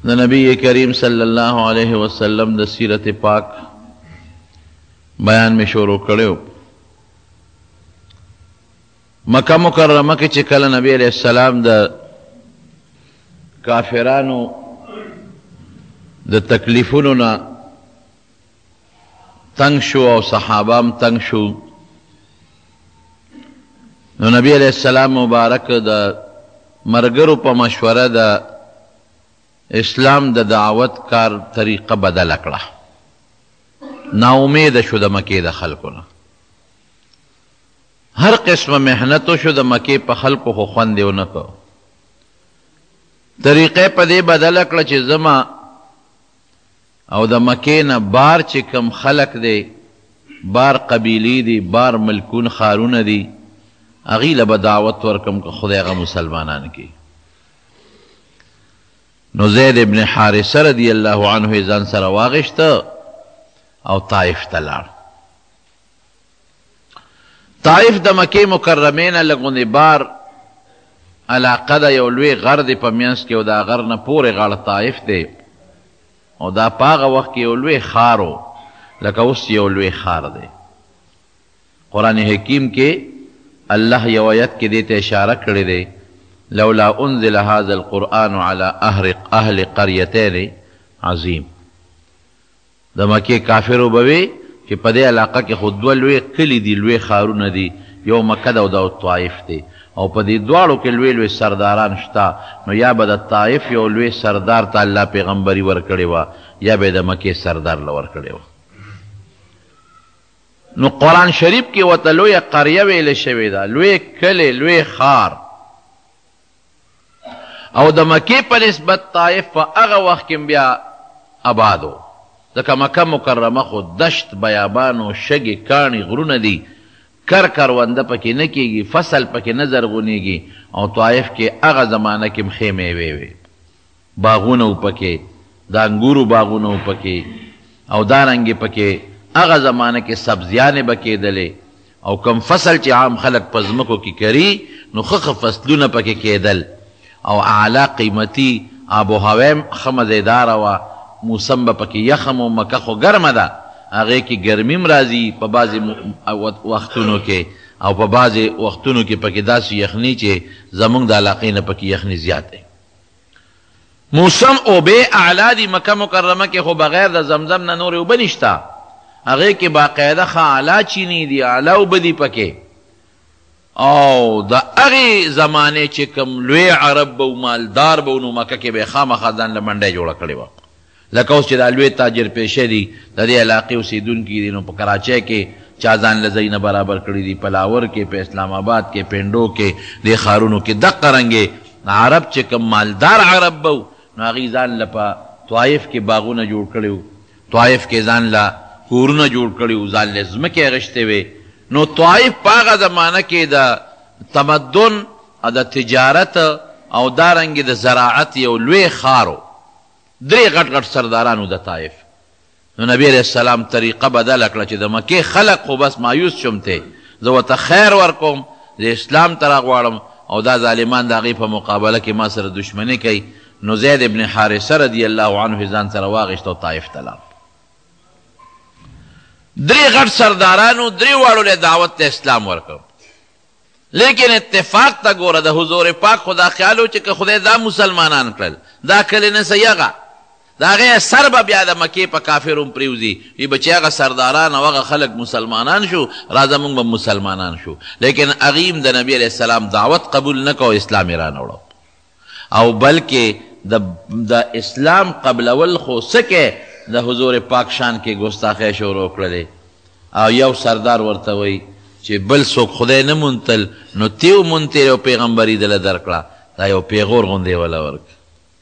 د نبی کریم صلی الله علیه وسلم د سیرت پاک بیان میں شروع کړو. مکہ مکرمه کې چې کله نبی علیہ السلام د کافرانو د تکلیفونو نه تنگ شو او صحابام تنگ شو، نو نبی علیہ السلام مبارک د مرګرو په مشوره د اسلام د دعوت کار طریقه بدل کړه. نا امید شو د مکې د خلکو نه، هر قسمه محنتو شو د مکې په خلکو خو خوند یې ونه کو. طریقه په دې بدل کړه چې زما او د مکې نه بار چې کم خلق دی، بار قبیلی دی، بار ملکون خارونه دی، هغې له به دعوت ورکم که خدای هغه مسلمانان کی. نو زید ابن حارثه رضی الله عنه ځان سره واغشته او طائف ته لاړ. طائف د مکې مکرمې نه لږ غوندې بار علاقه ده، یو لوی غر دی په منځ کې او دا غر نه پورې غاړه طائف دی، او دا په هغه وخت کې یو لوی ښار و لکه اوس یو لوی ښار دی. قرآن حکیم کې الله یو آیت کې دې ته اشاره کړې دی، لولا انزل هذا القرآن على اهل قريتين عظیم. د مکې کافرو به وي چې په دې علاقه کې خو دوه لوی کلي دي، لوی ښارونه دي، یو مکه ده او دا طائف دی، او په دې دواړو کې لوی لوی سرداران شته. نو یا به د طائف یو لوی سردار ته الله پیغمبري ورکړې وه، یا به د مکې سردار له ورکړې وه. نو قرآن شریف کې ورته لویه قریه ویلې شوې ده، لوی کلی، لوی ښار. او د مکې په نسبت طائف په هغه وخت کې بیا آباد و، ځکه مکه مکرمه خو دشت، بیابان او شګې کاڼي غرونه دي، کرونده پکې نه کېږي، فصل پکې نه زرغونېږي. او طائف کې هغه زمانه کې خیمې وې، باغونه و پکې، د انګورو باغونه و پکې، او دارنګې پکې هغه زمانه کې سبزیانې به کېدلې، او کم فصل چې عام خلک په ځمکو کې کري نو ښه فصلونه پکې کېدل، او اعلی قیمتي آب و هوا یې ښه مزیداره وه. موسم به پکې یخم و، مکه خو ګرمه ده، هغې کې ګرمي هم راځي په بعضې وختونو کې، او په بعضې وختونو کې پکې داسې یخني چې زمونږ د علاقې نه پکې یخني زیات دی. موسم اوبې اعلی دي مکه مکرمه کې، خو بغیر د زمزم نه نورې اوبه نشته، هغې کې باقاعده ښه اعلی چینی دي، اعلی اوبه دي پکې. او د هغې زمانې چې کوم لوی عرب به و، مالدار به و، نو مکه کې به یې خامخا ځان له منډۍ جوړه کړې وه. لکه اوس چې دا لوی تاجر پیشه دي، د دې علاقې اوسېدونکي دي، نو په کراچۍ کې چا ځان له ځای نه برابر کړي دي، په لاور کې، په اسلام آباد کې، پنډو کې، دې ښارونو کې دقه رنګې عرب چې کوم مالدار عرب به و، نو هغې ځان له په طائف کې باغونه جوړ کړي وو، طائف کې ځان له کورونه جوړ کړي وو، ځان له ځمکې اخیستې وې. نو طائف په هغه زمانه کې د تمدن او د تجارت او دارنګې د زراعت یو لوی ښار و. درې غټ غټ سردارانو د طائف. نو نبی علیہ السلام طریقه بدله کړه چې د مکې خلق خو بس مایوس شومته، زه ورته خیر ورکوم، د اسلام ته راغواړم، او دا ظالمان د هغې په مقابله کې ما سره دشمني کوي. نو زید ابن حارثه رضی الله عنه ځان سره واغېست او طائف ته لاړ. درې غټ سردارانو درې واړو له دعوت ته اسلام ورکړ. لیکن اتفاق ته ګوره، د حضور پاک خو دا خیال و چې که خدای دا مسلمانان کړل، دا کلي نه سیغه، د هغې سر به بیا د مکې په کافرو پرېوځي، وي به چې هغه سرداران او هغه خلک مسلمانان شو، راځه موږ به مسلمانان شو. لیکن هغې هم د نبي علیه السلام دعوت قبول نه کو، اسلام یې رانوړو. او بلکې د اسلام قبلول خو څه کې د حضور پاک شان کې ګستاخۍ شروع کړلې. او یو سردار ورته وایي چې بل څوک خدای نه مونتل، نو تیو مونتې یو پیغمبري دله درکړه، دا یو پیغور غوندې وله ورکړه.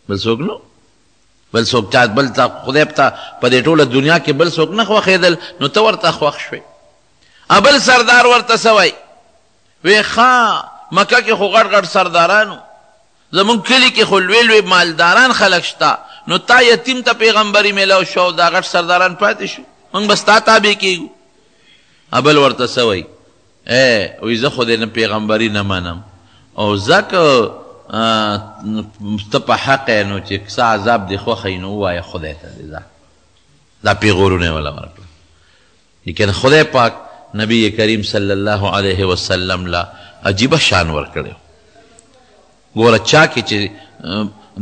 بل څوک نو، بل څوک چا بل ته خدای ته په دې ټوله دنیا کې بل څوک نه خوښېدل، نو ته ورته خوښ شوې. بل سردار ورته څه وایي، وی ښه مکه کې خو غټ غټ سردارانو، زمونږ کلي کې خو لوی لوی مالداران خلک شته، نو تا یتیم ته پیغمبري میلاو شو، دا غټ سرداران پاتې شو، موږ بس تا تابع کېږو. بل ورته څه وایي، وی زه خو دې نه پیغمبري نه منم، او ځکه ته په حق یې نو چې څه عذاب دې خوښوي نو ووایه خدای ته دې دا پیغورونه یې وله ورکړه. لیکن خدای پاک نبی کریم صلی الله علیه وسلم لا عجیبه شان ورکړی. ګوره چا کې چې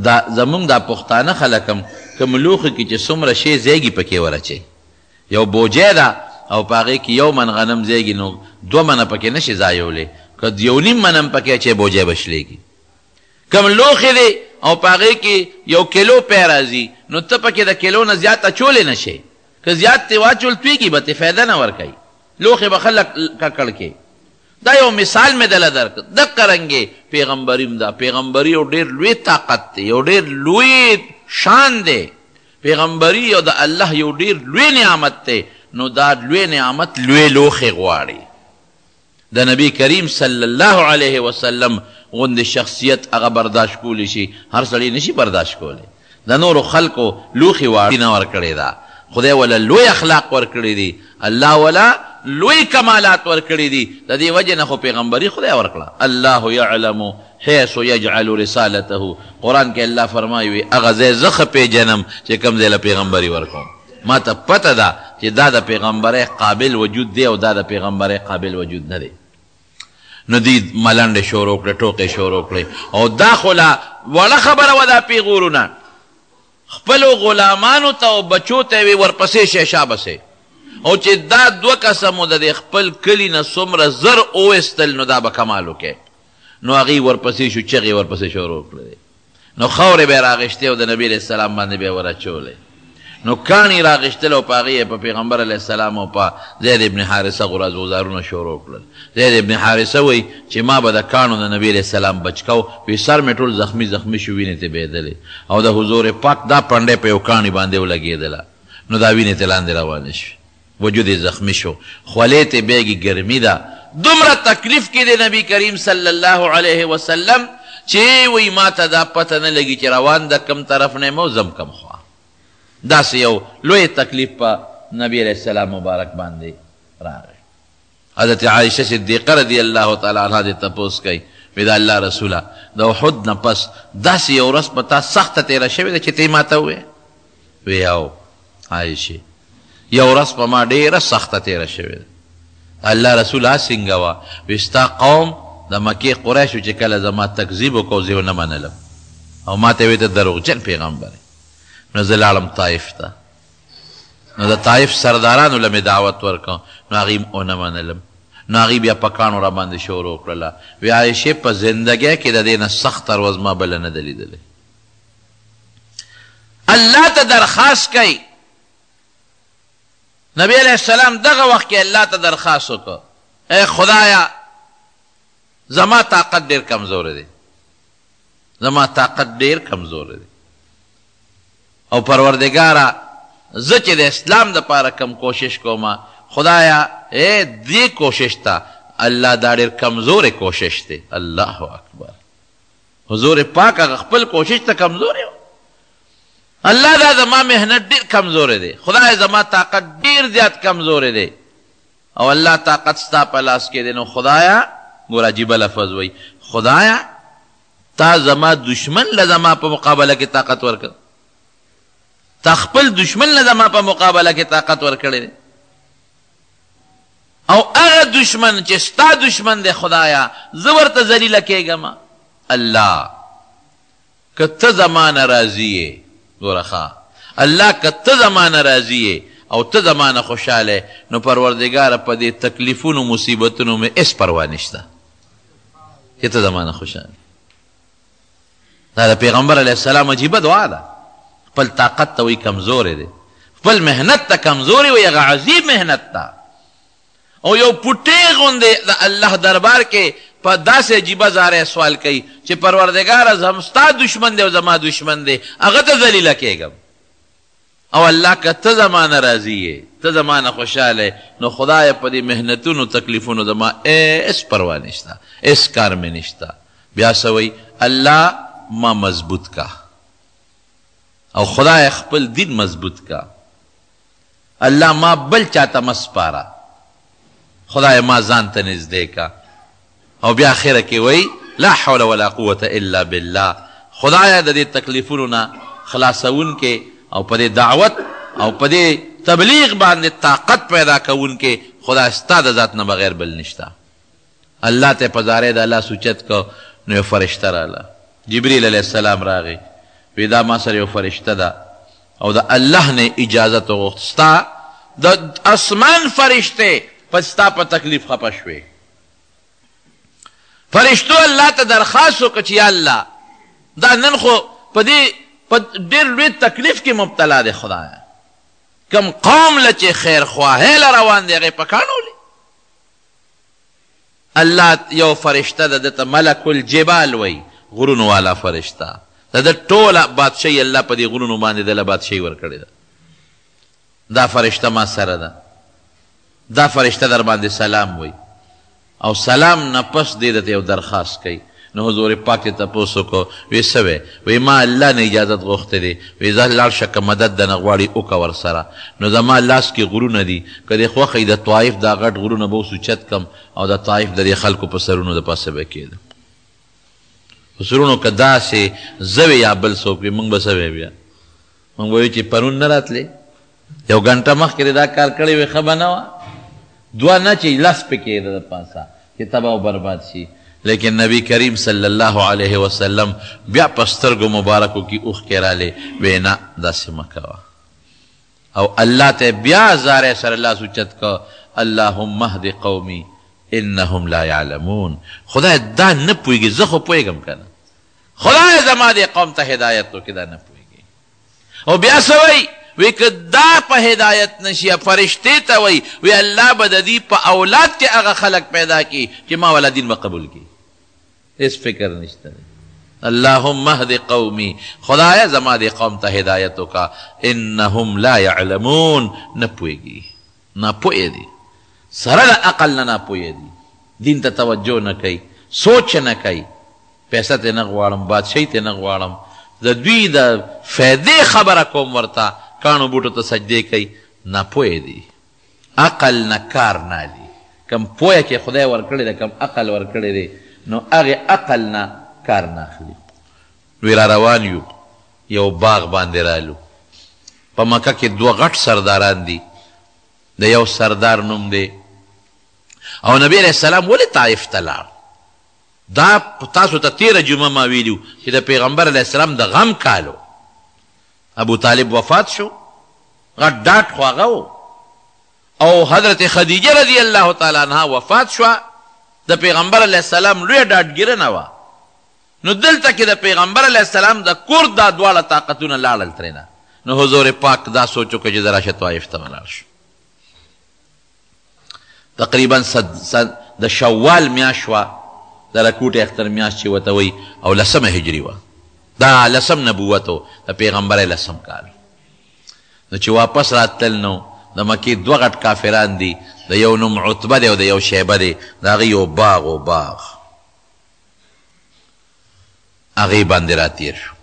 دا زمونږ دا پښتانه خلک هم کوم لوښي کې چې څومره شی زیږي پکې ورچوي. یو بوجۍ ده او په هغې کې 1 من غنم زیږي نو 2 منه پکې نشي ځایولی، که 1.5 من هم پکې اچوي بوجۍ به شلېږي. کوم لوښي دی او په هغې کې 1 کیلو پی راځي نو ته پکې د کیلو نه زیات اچولی نه شي. که زیات ترې واچول تویږي به ترې فایده نه ورکوي، لوښي به خلک ککړ کوي. دا یو مثال مې دله درکړ. دقه رنګې پیغمبریم ده. پیغمبري یو ډېر لوی طاقت دی، یو ډېر لوی شان دی. پیغمبري یو د الله یو ډېر لوی نعمت دی. نو دا لوی نعمت لوی لوښې غواړي. د نبی کریم صلی الله علیه وسلم غوندې شخصیت هغه برداشت کولی شي، هر سړی نشي برداشت کولی. د نورو خلکو لوښي واړه نه ورکړې ده. خدای ولا لوی اخلاق ورکړي دي، الله ولا لوی کمالات ورکړي دي. د دې وجې نه خو پیغمبري خدای ورکړه. الله یعلم حیث یجعل رسالته. قرآن کې الله فرمایي وي هغه ځای زه ښه پیژنم چې کوم ځای له پیغمبري ورکوم. ما ته پته ده چې دا د پیغمبرۍ قابل وجود دی او دا د پیغمبرۍ قابل وجود نه دی. نو دوی ملنډې شروع کړې، ټوکې شروع کړې. او دا خو لا وړه خبره وه دا پیغورونه. خپلو غلامانو ته او بچو ته یې ورپسې شی شابسې. او چې دا 2 کسه مو د خپل کلي نه څومره زر وویستل نو دا به کمال وکړي. نو هغې ورپسې شو، چغې ورپسې شروع کړې. نو خاورې به یې راغېښتې او د نبي علیه السلام باندې به یې ور نو کاڼي راغېښتل او په هغې په پیغمبر علیه السلام او په زید ابن حارثه غراز اوزارونه شروع کړل. زید ابن حارثه وایي چې ما به د کاڼو د نبي علیه السلام بچ کو، وی سر مې ټول زخمي شو، وینې ته بهېدلې او د حضور پاک دا پنډۍ په یو کاڼي باندې ولګېدله. نو دا وینې ته لاندې روانې شوې، وجود یې زخمي شو، خولې ته بیګي ګرمي ده. دومره تکلیف کې دی نبی کریم صلی الله علیه وسلم چې وایي ما ته دا پته نه لګي چې روان د کم طرف نه یم او زم کم خوا. داسې یو لوی تکلیف په نبی علیه السلام مبارک باندې راغی. حضرت عایشه صدیقه رضی الله تعالی عنها دې تپوس کوي، وی د الله رسوله د احد نه پس داسې یو ورځ په تا سخته تېره شوې ده چې ته یې ما ته ووایې؟ وی او عایشې یو ورځ په ما ډېره سخته تېره شوې ده. الله رسول څنګه وه؟ وی ستا قوم د مکې قریشو چې کله زما تکذیب وکړو زه یې ونه منلم او ما ته یې وی ته دروغجن پیغمبر. نو زه لاړم طایف ته. نو د طایف سردارانو له مې دعوت ورکړ، نو هغې م ونه منلم. نو هغې بیا په کاڼو را باندې شروع کړله. وی عایشې په زندګۍ کې د دې نه سخته ورځ ما بله نه ده لیدلې. الله ته درخواست کوي. نبی علیہ السلام دغه وخت کې الله ته درخواست وکړ، ای خدایا زما طاقت ډېر کمزوری دی، زما طاقت ډېر کمزوری دی، او پروردګاره زه چې د اسلام دپاره کم کوشش کومه، خدایا ای دې کوشش ته الله دا ډېر کمزوری کوشش دی. الله اکبر. حضور پاک هغه خپل کوشش ته کمزوری و. الله دا زما محنت ډېر کمزوری دی، خدای زما طاقت ډېر زیات کمزوری دی، او الله طاقت ستا په لاس کې دی. نو خدایا ګوره عجیبه لفظ وایي، خدایا تا زما دشمن له زما په مقابله کې طاقت ورکړ، تا خپل دشمن له زما په مقابله کې طاقت ورکړی دی، او هغه دشمن چې ستا دشمن دی خدایا زه ورته ذلیله کېږم. الله که ته زما نه راضي یې، ګوره ښه الله که ته زما نه راضي یې او ته زما نه خوشحاله، نو پروردګاره په دې تکلیفونو مصیبتونو مې هېڅ پروا نشته چې ته زما نه خوشحاله. دا د پیغمبر علیه السلام عجیبه دعا ده. خپل طاقت ته وایي کمزوری دی، خپل محنت ته کمزوری وایي، هغه عظیم محنت ته، او یو پوټې غوندې د الله دربار کې په داسې عجیبه زاره سوال کوي چې پروردګاره ستا دشمن دی او زما دشمن دی، هغه ته ذلیله کېږم. او الله که ته زما نه راضي یې، ته زما نه خوشحاله، نو خدایه په دې محنتونو تکلیفونو زما هېڅ پروا نشته، هېڅ کار مې نشته. بیا څه وایي؟ الله ما مضبوط کا، او خدای خپل دین مضبوط کا. الله ما بل چاته مه سپاره، خدای ما ځان ته نږدې کا. او بیا اخره کې وایي لا حول ولا قوة الا بالله. خدایا د دې تکلیفونو نه خلاصون کې او په دې دعوت او په دې تبلیغ باندې طاقت پیدا کوون کې خدا ستا د ذات نه بغیر بل نشته. الله ته په زارې د الله سوچت کو نو یو فرشته راله، جبریل علیه السلام راغی، وی دا ما سره یو فرشته ده او د الله نه اجازت وغوښت، ستا د اسمان فرشته په ستا په تکلیف خفه شوې. فرشتو الله ته درخواست وکړه چې یا الله دا نن خو په دې په ډېر لوی تکلیف کې مبتلا دی، خدایه کم قوم له چې خیر خواهی له روان دی هغې په کاڼولې. الله یو فرشته ده دته ملک الجبال وی، غرونو والا فرشته د ده ټوله بادشاهي الله په دې غرونو باندې دله بادشاهي ورکړې ده. دا فرشته ما سره ده، دا فرشته در باندې سلام وی او سلام نه پس دې دته یو درخواست کوي. نو حضور پاک ته تپوس وکړو، وی څه وی؟ وی ما الله نه اجازت غوښتې دی، وی زه لاړ شه که مدد د نه غواړي وکړه ورسره. نو زما لاس کې غرونه دي، که دې خوښه د طایف دا غټ غرونه به اوسوچت کم او د طایف د دې خلکو په سرونو د پاسه به کېدم. په سرونو که داسې زه وی یا بل څوک وي موږ به څه وی بیا؟ موږ به وایو چې پرون نه راتلې، یو ګنټه مخکې دا کار کړی وی ښه به نه وه، دوه نه چې لس پې کېده د پاسه چې تباه او برباد شي. لیکن نبی کریم صلی الله علیه وسلم بیا په سترګو مبارکو کې اوښکې رالې، وی نه داسې مه کوه. او الله ته بیا زارې سره لاس اوچت که، اللهم اهد قومي انهم لا يعلمون. خدای دا نه پوهېږي، زه خو پوهېږم که نه، خدای زما دې قوم ته هدایت وکړي، دا نه پوهېږي. او بیا څه وایي؟ وی که دا په هدایت نشي فرشتې ته وی وی الله به د دې په اولاد کې هغه خلق پیدا کړي چې ما والا دین به قبول کړي. هېڅ فکر نشته دی. اللهم اهد قومي، خدایه زما دې قوم ته هدایت وکړه، انهم لا يعلمون، نه پوهېږي، ناپوهه دي، سره د عقل نه ناپوهه دي، دین ته توجه نه کوي، سوچ نه کوي. پیسه ته نه غواړم، بادشاهي ته نه غواړم، د دوی د فایدې خبره کوم ورته، کانو بوټو ته سجدې کوي، ناپوهه دي، عقل نه کار نه دي. کم پوهه چې خدای ورکړی ده، کم عقل ورکړی دی، نو هغې عقل نه کار نه اخلي. وی را روان یو یو باغ باندې رالو، په مکه کې دوه غټ سرداران دي، د یو سردار نوم دی او نبی علیه السلام ولې طایف ته لاړ؟ دا تاسو ته تیره جمعه ما ویلو چې د پیغمبر علیه السلام د غم کالو ابو طالب وفات شو، غټ ډاټ خو هغه و، او حضرت خدیجه رضی الله تعالی عنها وفات شوه، د پیغمبر علیه السلام لویه ډاډګیرنه وه. نو دلته کې د پیغمبر علیه السلام د کور دا دواړه طاقتونه لاړل ترېنه. نو حضور پاک دا سوچ وکړه چې زه راشه طایف ته ولاړ شو. تقریبا د شوال میاشت وه، د رکوټ اختر میاشت چې ورته وایي، او 10 هجري وه، دا 10 نبوت و، د پیغمبر 10 کال. نو چې واپس راتلل نو د مکې دوه غټ کافران دي، د یو نوم عتبه دی او د یو شیبه دی، د هغې یو باغ و باغ هغې باندې راتیر شو.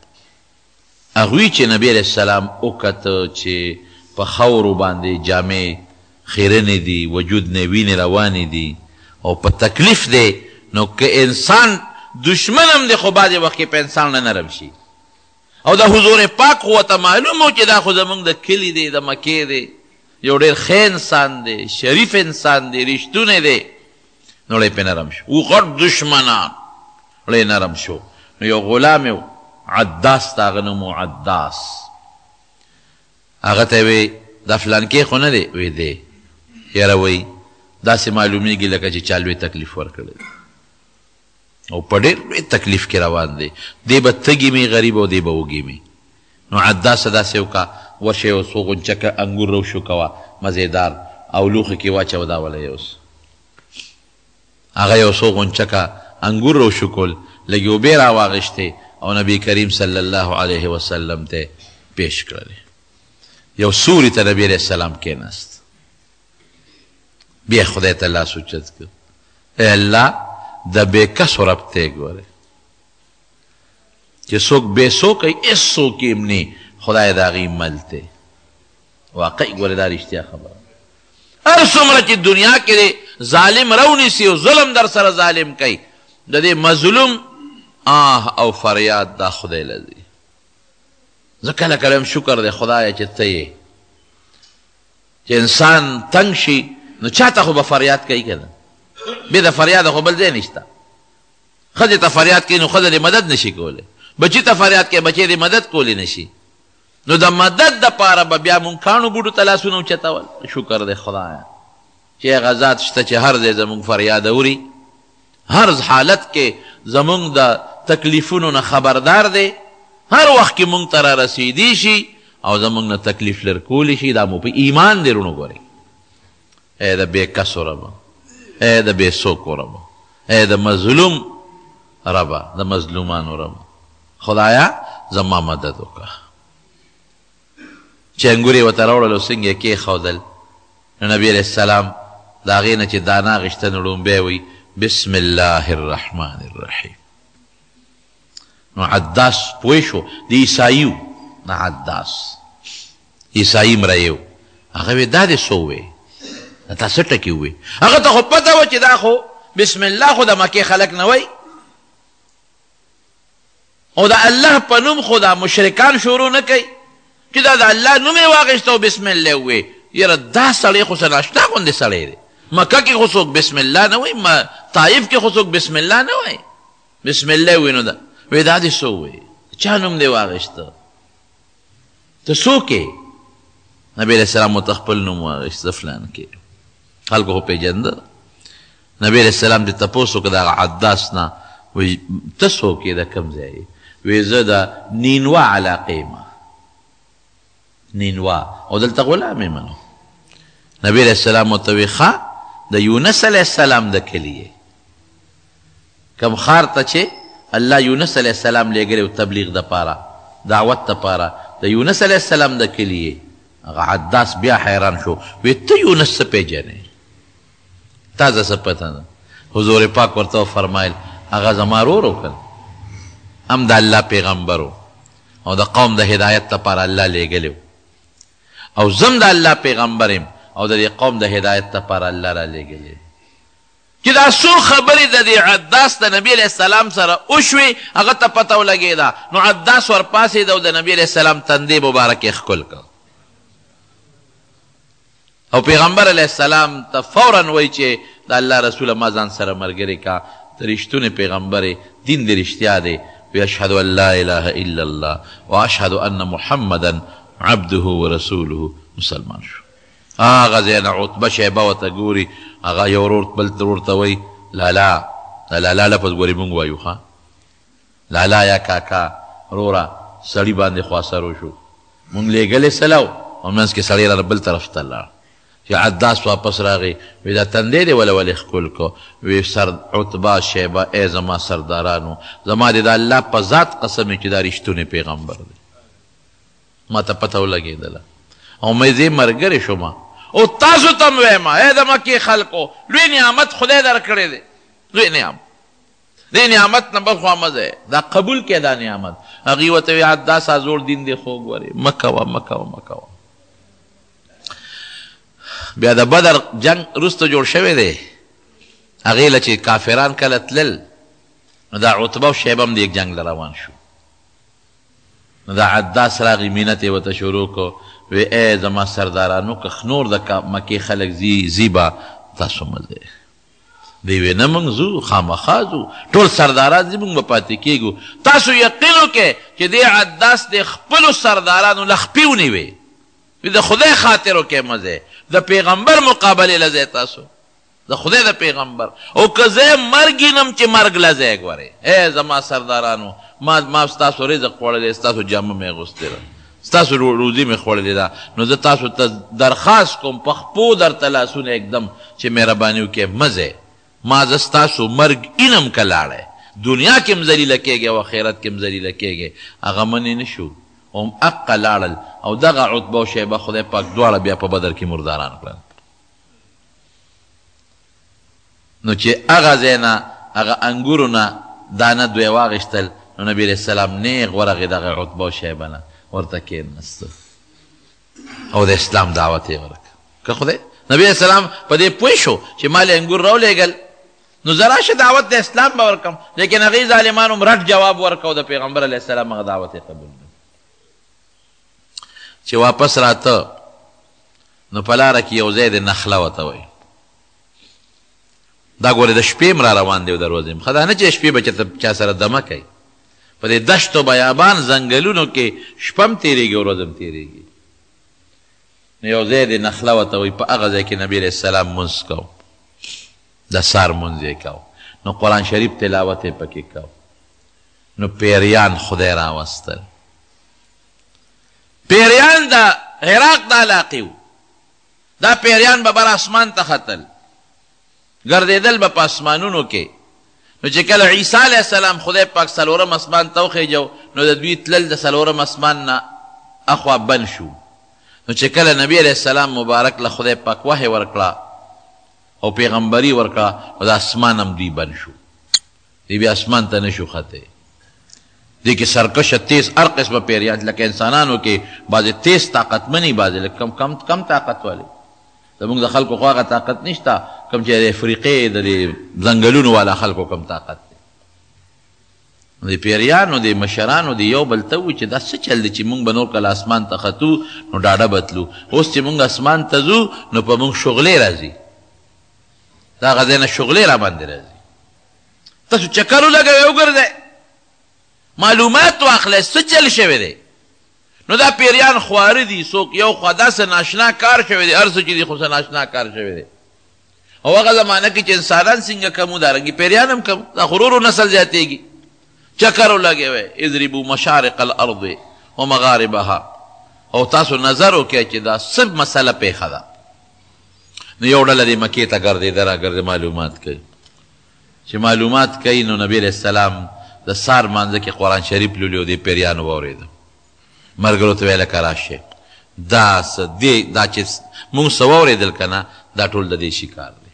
هغوی چې نبی علیه السلام وکته چې په خاورو باندې جامې خیرنې دي، وجود نه وینې روانې دي او په تکلیف دی، نو که انسان دشمن هم دی خو بعضې وخت کې په انسان نه نرم شي. او د حضور پاک خو ورته معلوم و چې دا خو زمونږ د کلي دی، د مکې دی، یو ډېر ښه انسان دی، شریف انسان دی، رښتونی دی، نو ړی پې نرم شو. و غټ دشمنان ړی نرم شو. نو یو غلام یو عداس، د هغه نوم و عداس، هغه ته وی دا فلانکې خو نه دی؟ وی دی. یاره وی داسې معلومیږي لکه چې چا لوی تکلیف ورکړی دی او په ډېر لوی تکلیف کې روان دی، دی به تږي مې غریب او دی به وږي مې. نو عداسه داسې وکړه، ورشه یو څو غونچکه انګور روشو کوه مزېدار، او لوښي کې واچوه دا وله یوس. هغه یو څو غونچکه انګور روشو کول، لږې اوبې راواغېشتې او نبی کریم صلی الله علیه وسلم ته پیش کړلې. یو سوري ته نبی علیه السلام کېناست، بیا خدای ته لاس اوچت کړ، ای الله د بېکسو رب ته یې ګورې چې څوک بېسو کوي، هېڅوک یې نی، خدای د هغې مل دی. واقعي ګورې دا رښتیا خبره. هر څومره چې دنیا کې دی ظالم رونیسي او ظلم در سره ظالم کوي، د دې مظلوم آه او فریاد دا خدای لذي. زه کله کله هم شکر دی خدایه چې ته یې چې انسان تنګ شي نو چاته خو به فریاد کوي که نه بې د فریاده خو بل ځای نشته. ښځې ته فریاد کوي نو ښځه دې مدد نشي کولی، بچي ته فریاد کوي بچی دې مدد کولی نشي. نو د مدد دپاره به بیا مونږ کاڼو بوډو ته لاسونه اوچتول. شکر دی خدایه چې هغه ذات شته چې هر ځای زمونږ فریاد اوري، هر حالت کې زمونږ د تکلیفونو نه خبردار دی، هر وخت کې مونږ ته را رسیدي شي او زمونږ نه تکلیف لر کولی شي. دا مو په ایمان دی رونو ګورئ. ای د بې کسو ربه، ای د بې څوکو ربه، ای د مظلوم ربه، د مظلومانو ربه، خدایا زما مدد وکړه. چې انګور یې ورته راوړل او څنګه یې کېښودل نو نبي علیه السلام د هغې نه چې دانا غېشته نو لومبی وایي بسم الله الرحمن الرحیم. نو عداس پوه شو د عیسایي و، نه عداس عیسایي مریی و. هغه وی دا دې څه ووې تا څه ټکي ووې؟ هغه ته خو پته وه چې دا خو بسم الله خو د مکې خلک نه وایي او د الله په نوم خو دا مشرکان شروع نه کوي چې دا د الله نوم یې واخېسته او بسم الله ووې. یاره دا سړی خو څه ناشنا غوندې سړی دی. مکه کې خو څوک بسم الله نه وایي، طایف کې خو څوک بسم الله نه وایي. بسم الله وایي نو دا وی دا دې څه ووې؟ چا نوم دې واخېسته؟ ته څوک یې؟ نبي علیه السلام ورته خپل نوم واخېسته فلان کې. خلکو خو پېژنده. نبي علیه السلام دې تپوس وکړه د هغه عداس نه وایي ته څوک یې د کوم ځای یې؟ وی زه د نینوا علاقې ما نینوا او دلته غلام یم نو. نبي علیه السلام ورته وی ښه د یونس علیه السلام د کلي یې کوم ښار ته چې الله یونس علیه السلام لېږلی و تبلیغ دپاره دعوت دپاره د یونس علیه السلام د کلي یې. هغه عداس بیا حیران شو وی ته یونس څه پېژنې؟ تا ته څه پته ده؟ حضور پاک ورته وفرمایل هغه زما ورور و که هم د الله پیغمبر و او د قوم د هدایت دپاره الله لېږلی و او زم د الله پیغمبر یم او د دې قوم د هدایت دپاره الله را لېږلی چې دا څو خبرې د دې عداس د نبي علیه السلام سره وشوې هغه ته پته ولګېده. نو عداس ورپاسېده او د نبي علیه السلام تندې مبارک یې ښکل کړ او پیغمبر علیه السلام ته فورا وایي چې د الله رسوله ما ځان سره ملګري کا ته رښتونی پیغمبر دین دې رښتیا دی. وی اشهد ان لا اله الا الله و اشهد ان محمدا عبده ورسوله. مسلمان شو. هغه ځای نه عتبه شیبه ورته ګوري هغه یو ورور بل ورور ته وایي لالا. د لالا لفظ ګورې مونږ وایو ښه لالا یا کاکا وروره سړي باندې خواسرو شو مونږ لېږلی سلو او منځ کې سړی را بل طرف ته لاړ چې عداس واپس راغی وی دا تندی دې ولې ښکل کو؟ وی عتبه شیبه ای زما سردارانو زما دې د الله په ذات قسم چې دا رښتونی پیغمبر دی. ما ته پته ولګېدله او مې زه ملګری شوم او تاسو ته م وایم ای د مکې خلکو لوی نعمت خدای درکړی دی. لوی نعمت دې نعمت نه بل خوا مه ځئ دا قبول کړه دا نعمت. هغې ورته وی عداسه زوړ دین دی خو ګورې مه کوه مه کوه مه کوه. بیا د بدر جنگ وروسته جوړ شوی دی هغې له چې کافران کله تلل نو دا عتبه او شیبه هم د یک جنگ له روان شو. نو دا عداس راغی مینت یې ورته شروع کړو وی ای زما سردارانو که نور د مکې خلک ځي به تاسو مه ځئ. دی وی نه موږ ځو خامخا ځو ټول سرداران ځي موږ به پاتې کېږو. تاسو یقین وکړئ چې دې عداس د خپلو سردارانو له خپې ونیوې د خدای خاطر وکړئ مه ځئ د پیغمبر مقابلې له ځئ تاسو د خدای د پیغمبر او که زه مرګ وینم چې مرګ له ځئ ګورئ ای زما سردارانو ما ستاسو رزق خوړلی ستاسو جامه مې اغوستې ده ستاسو روزي مې خوړلې ده نو زه تاسو ته درخواست کوم په خپو درته لاسونه اکدم چې مهرباني وکړئ مه ځئ. ما زه ستاسو مرګ اینم که لاړی دنیا کې م ذلیله کېږئ او آخرت کې م ذلیله کېږئ هغه منې نه شو هم حقه لاړل او دغه عتبه او شیبه خدای پاک دواړه بیا په بدر کې مرداران کړل. نو چې هغه ځای نه هغه انګورو نه دانه دوی واغېستل نو نبي علیه السلام نیغ ورغې دغه عتبه او شیبه نه ورته کېناسته او د اسلام دعوت یې ورکړه. که خدای نبي علیه السلام په دې پوه شو چې ما له انګور راولېږل نو زه راشه دعوت د اسلام به ورکم، لیکن هغې ظالمانو رټ جواب ورکو، د پیغمبر علیه السلام هغه دعوت یې قبول نه. چې واپس راته نو په لاره کې یو ځای د نخله ورته وایي. دا ګورې د شپې م را روان دی او د ورځې م، ښه دا نه چې شپې به چا سره دمه کوي. په دې دشت و بیابان ځنګلونو کې شپه م تېرېږي او ورځ م تېرېږي. نو یو ځای د نخله ورته وایي، په هغه ځای کې نبي علیه السلام مونځ کو، د سار مونځ یې کو، نو قرآن شریف تلاوت یې پکې کو. نو پیریان خدای راوستل، پیریان د عراق د علاقې وو. دا پیریان به بر اسمان ته ختل، ګرځېدل به په اسمانونو کې. نو چې کله عیسی علیه السلام خدای پاک څلورم اسمان ته وخېجو، نو د دوی تلل د څلورم اسمان نه اخوا بند شو. نو چې کله نبی علیه السلام مبارک له خدای پاک وحی ورکړه او پیغمبري ورکړه، او د اسمان هم دوی بند شو، دوی بیا اسمان ته نه شو ختی. دې کې سرکشه تیز هر قسمه پیریان، لکه انسانانو کې بعضې تیز طاقتمنې، بعضې لږ کم طاقت والی. زمونږ د خلکو خو هغه طاقت نشته کوم چې د افریقې د دې ځنګلونو والا خلکو کم طاقت دی. د پیریانو د مشرانو د یو بل ته وو چې دا څه چل دی چې مونږ به نور کله اسمان ته ختو نو ډاډه به تلو، اوس چې مونږ اسمان ته ځو نو په مونږ شغلې راځي، دا هغه ځای نه شغلې را باندې راځي. تاسو چکر ولګوئ وګرځئ، معلومات واخلئ څه چل شوی دی. نو دا پیریان خواره دي، څوک یو خوا داسې ناشنا کار شوی دی، هر څه چې دي خو څه ناشنا کار شوی دی. او هغه زمانه کې چې انسانان څنګه کمو، دارنګې پیریان هم کمو، دا خو ورو نسل زیاتېږي. چکر ولګوئ، اضربوا مشارق الارض و مغاربها، او تاسو نظر وکړئ چې دا څه مسله پیښه ده. نو یو ډله دې مکې ته ګرځېده راګرځې معلومات کوي. چې معلومات کوي نو نبي علیه السلام د سار مانځه کې قرآن شریف لولي او دې پیریانو واورېده. ملګرو ته ویله که راشئ، دا چې مونږ څه واورېدل که نه، دا ټول د دې شکار دی،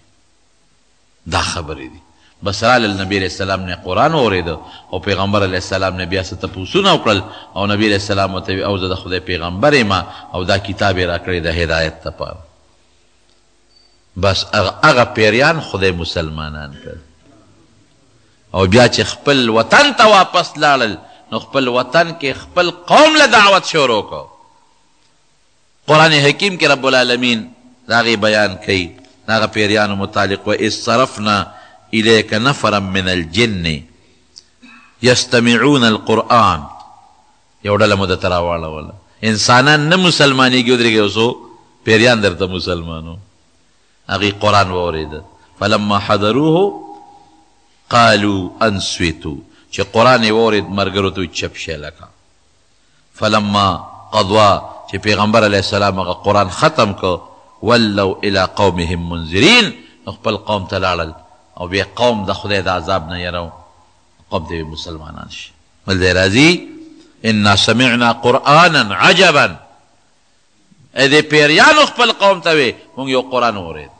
دا خبرې دي. بس رالل نبي علیه السلام نه قرآن واورېده او پیغمبر علیه السلام نه بیا څه تپوسونه وکړل، او نبي علیه السلام ورته ویل او زه د خدای پیغمبر یم او دا کتاب یې راکړی د هدایت دپاره. بس هغه پیریان خدای مسلمانان کړل. او بیا چې خپل وطن ته واپس لاړل نو خپل وطن کې خپل قوم له دعوت شروع کو. قرآن حکیم کې رب العالمین د هغې بیان کوي د هغه پیریانو متعلق، و اذ صرفنا الیک نفرا من الجن یستمعون القرآن. یو ډله مو درته راواړوله، انسانان نه مسلمانېږي، ودرېږي اوسو پیریان درته مسلمانو. هغې قرآن واورېده، فلما حضروه قالوا انصتوا، چې قرآن یې واورېد ملګرو ته چپ شئ لکه. فلما قضوا، چې پیغمبر علیه السلام هغه قرآن ختم که، ولوا الی قومهم منذرین، نو خپل قوم ته لاړل او بیا قوم د خدای د عذاب نه یرو، قوم ته مسلمانان شي. بل دی راځي انا سمعنا قرآنا عجبا، دې پیریانو خپل قوم ته وی مونږ یو قرآن واورېد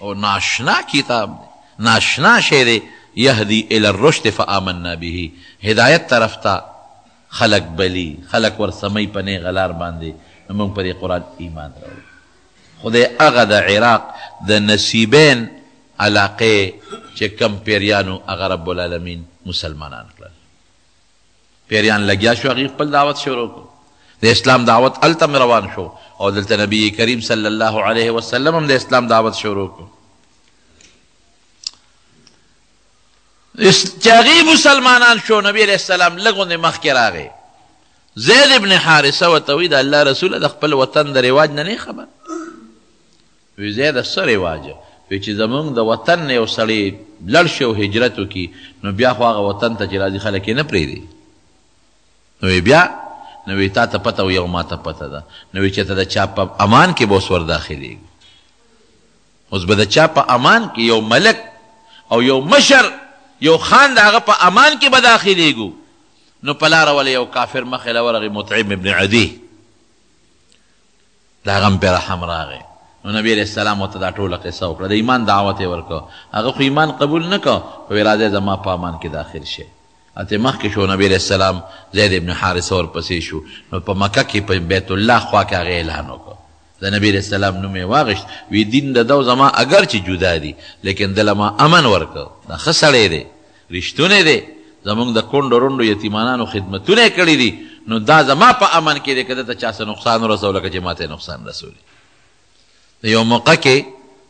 او ناشنا کتاب دی، ناشنا شی دی، یهدی الی الرشد فآمنا به، هدایت طرف ته خلق بلی، خلق ورسمی په نیغه لار باندې، نو موږ په دې قرآن ایمان راوړو. خدای هغه د عراق د نصیبین علاقې چې کم پیریانو هغه رب العالمین مسلمانان کړل. پیریان لګیا شو، هغې خپل دعوت شروع کړو، د اسلام دعوت هلته روان شو، او دلته نبی کریم صلی الله علیه وسلم هم د اسلام دعوت شروع کړو. چې هغې مسلمانان شو، نبی علیه السلام لږ غوندې مخکې راغی. زید ابن حارثه ورته وایي د الله رسوله د خپل وطن د رواج نه نه خبر. وی زیده څه رواجه؟ وی چې زمونږ د وطن نه یو سړی لړ شي او هجرت وکړي نو بیا خو هغه وطن ته چې راځي خلک یې نه پرېږدي. نو وی بیا نو وی تا ته پته او یو ما ته پته ده، نو وی چې ته د چا په امان کې به اوس ور داخلېږي. اوس به د چا په امان کې یو ملک او یو مشر یو خان د هغه په امان کې به داخلېږو. نو په لاره ولې یو کافر مخې له ورغی، مطعم ابن عدي، د هغه هم پرې رحم راغی. نو نبی علیه السلام ورته دا ټوله قصه وکړه، د ایمان دعوت یې ورکړه. هغه خو ایمان قبول نه کړه، وی راځئ زما په امان کې داخل شئ. اته مخکې شو نبی علیه السلام، زید ابن حارثه ورپسې شو. نو په مکه کې په بیت الله خوا کې هغه اعلان وکړه، د د نبی علیہ السلام نوم یې واغشت وی دین د دو زما اگر چې جدا دي لیکن دله ما امن ورکړ دا ښه سړی دی رښتونی دی زمونږ د کونډو رونډو یتیمانانو خدمتونه یې کړي دي نو دا زما په امن کې دی که دته چا څه نقصان ورسو لکه چې ماته نقصان رسولي د یو موقع کې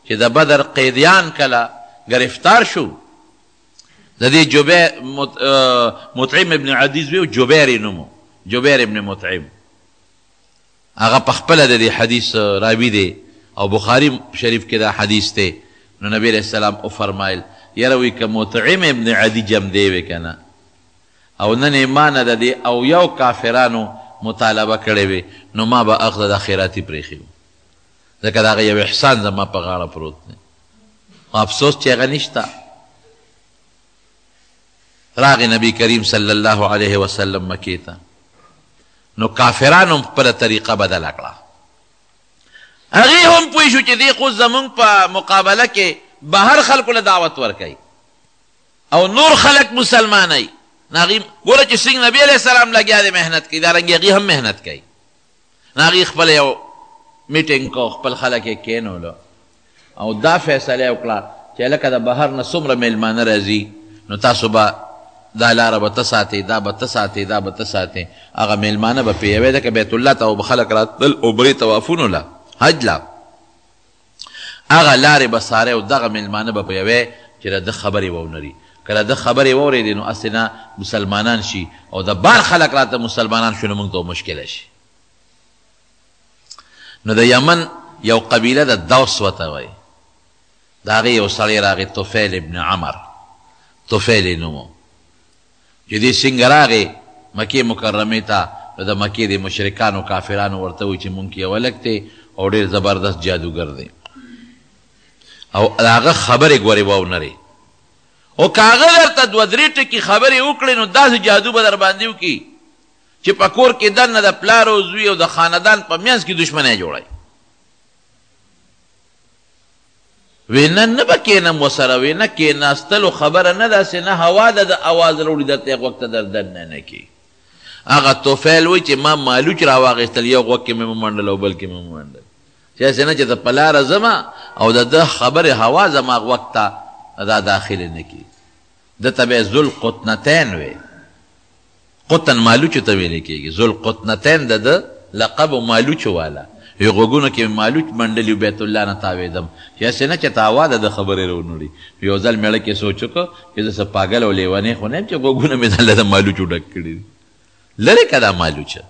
چې د بدر قیدیان کله گرفتار شو د دې مطعم ابن عدیز وی جبیر نومو جبیر ابن مطعم هغه په خپله د دې حدیث راوي دی او بخاري شریف کې دا حدیث دی نو نبی علیہ السلام او فرمایل یاره وی که مطعم ابن عدی جم دی وی که نه او نن یې ما نه د دې او یو کافرانو مطالبه کړې وي نو ما به اخذ د خیراتي پرېښي وو ځکه د هغه یو احسان زما په غاړه پروت دی خو افسوس چې هغه نشته راغی نبی کریم صلی الله علیه وسلم مکې ته نو کافرانو خپله طریقه بدله کړه هغې هم پوه شو چې دې خو زمونږ په مقابله کې بهر خلکو له دعوت ورکوي او نور خلک مسلمانوي ناغي ګوره چې څنګه نبی علیہ السلام لګیا دی محنت کوي دارنګې هغې هم محنت کوي ناغي خپل یو میټینګ کو خپل خلک یې کېنولو او دا فیصله وکړه چې لکه د بهر نه څومره میلمانه راځي نو تاسو به دا لاره به ته ساتئ دا به ته ساتئ دا به ته ساتئ هغه میلمانه به پیوی ده که بیت الله ته به خلک راتلل عمرې طوافونو له حج له هغه لارې به څارئ او دغه میلمانه به پیوی چې د ده خبرې وونري که د ده خبرې واورېدې نو هسې نه مسلمانان شي او د بار خلک راته مسلمانان شو نو موږ ته مشکله شي نو د یمن یو قبیله د دوس ورته وایي د هغې یو سړی راغی طفیل ابن عمر طفیل یې نوم چې دې څنګه راغې مکې مکرمې ته نو د مکې د مشرکانو کافرانو ورته وایي چې مونږ کې یو هلک دی او ډېر زبردست جادوګر دی او د هغه خبرې ګورې واونرې او که هغه درته دوه درې ټکي خبرې وکړې نو داسې جادو به در باندې وکړي چې په کور کې دننه د پلار او زوی او د خاندان په منځ کې دشمنی جوړوي وی نه به کېنم ورسره وی نه کېناستلو خبره نه داسې نه هوا ده د اواز راوړي درته یو غوږ ته در دننه نه کړي هغه توفیل وایي چې ما مالوچ راواخېستل یو غوږ کې مې ومنډل او بل کې مې ومنډل چې هسې نه چې د په لاره ځمه او د ده خبرې هوا زما غوږ ته دا داخلې نه کړي دته به یې ذوالقطنتین وی قطن مالوچو ته ویلې کېږي ذوالقطنتین د ده لقب مالوچو والا یو غوږونو کې مالوچ منډلي بیت الله نه تاوېدم چې هسې نه چې تاوا ده د خبرې رونړي یو ځل میړه کې سوچ وکړو چې زه څه پاګل او لیونی خو نه یم چې غوږونه مې د مالوچو ډک کړي دي لرې که دا مالوچه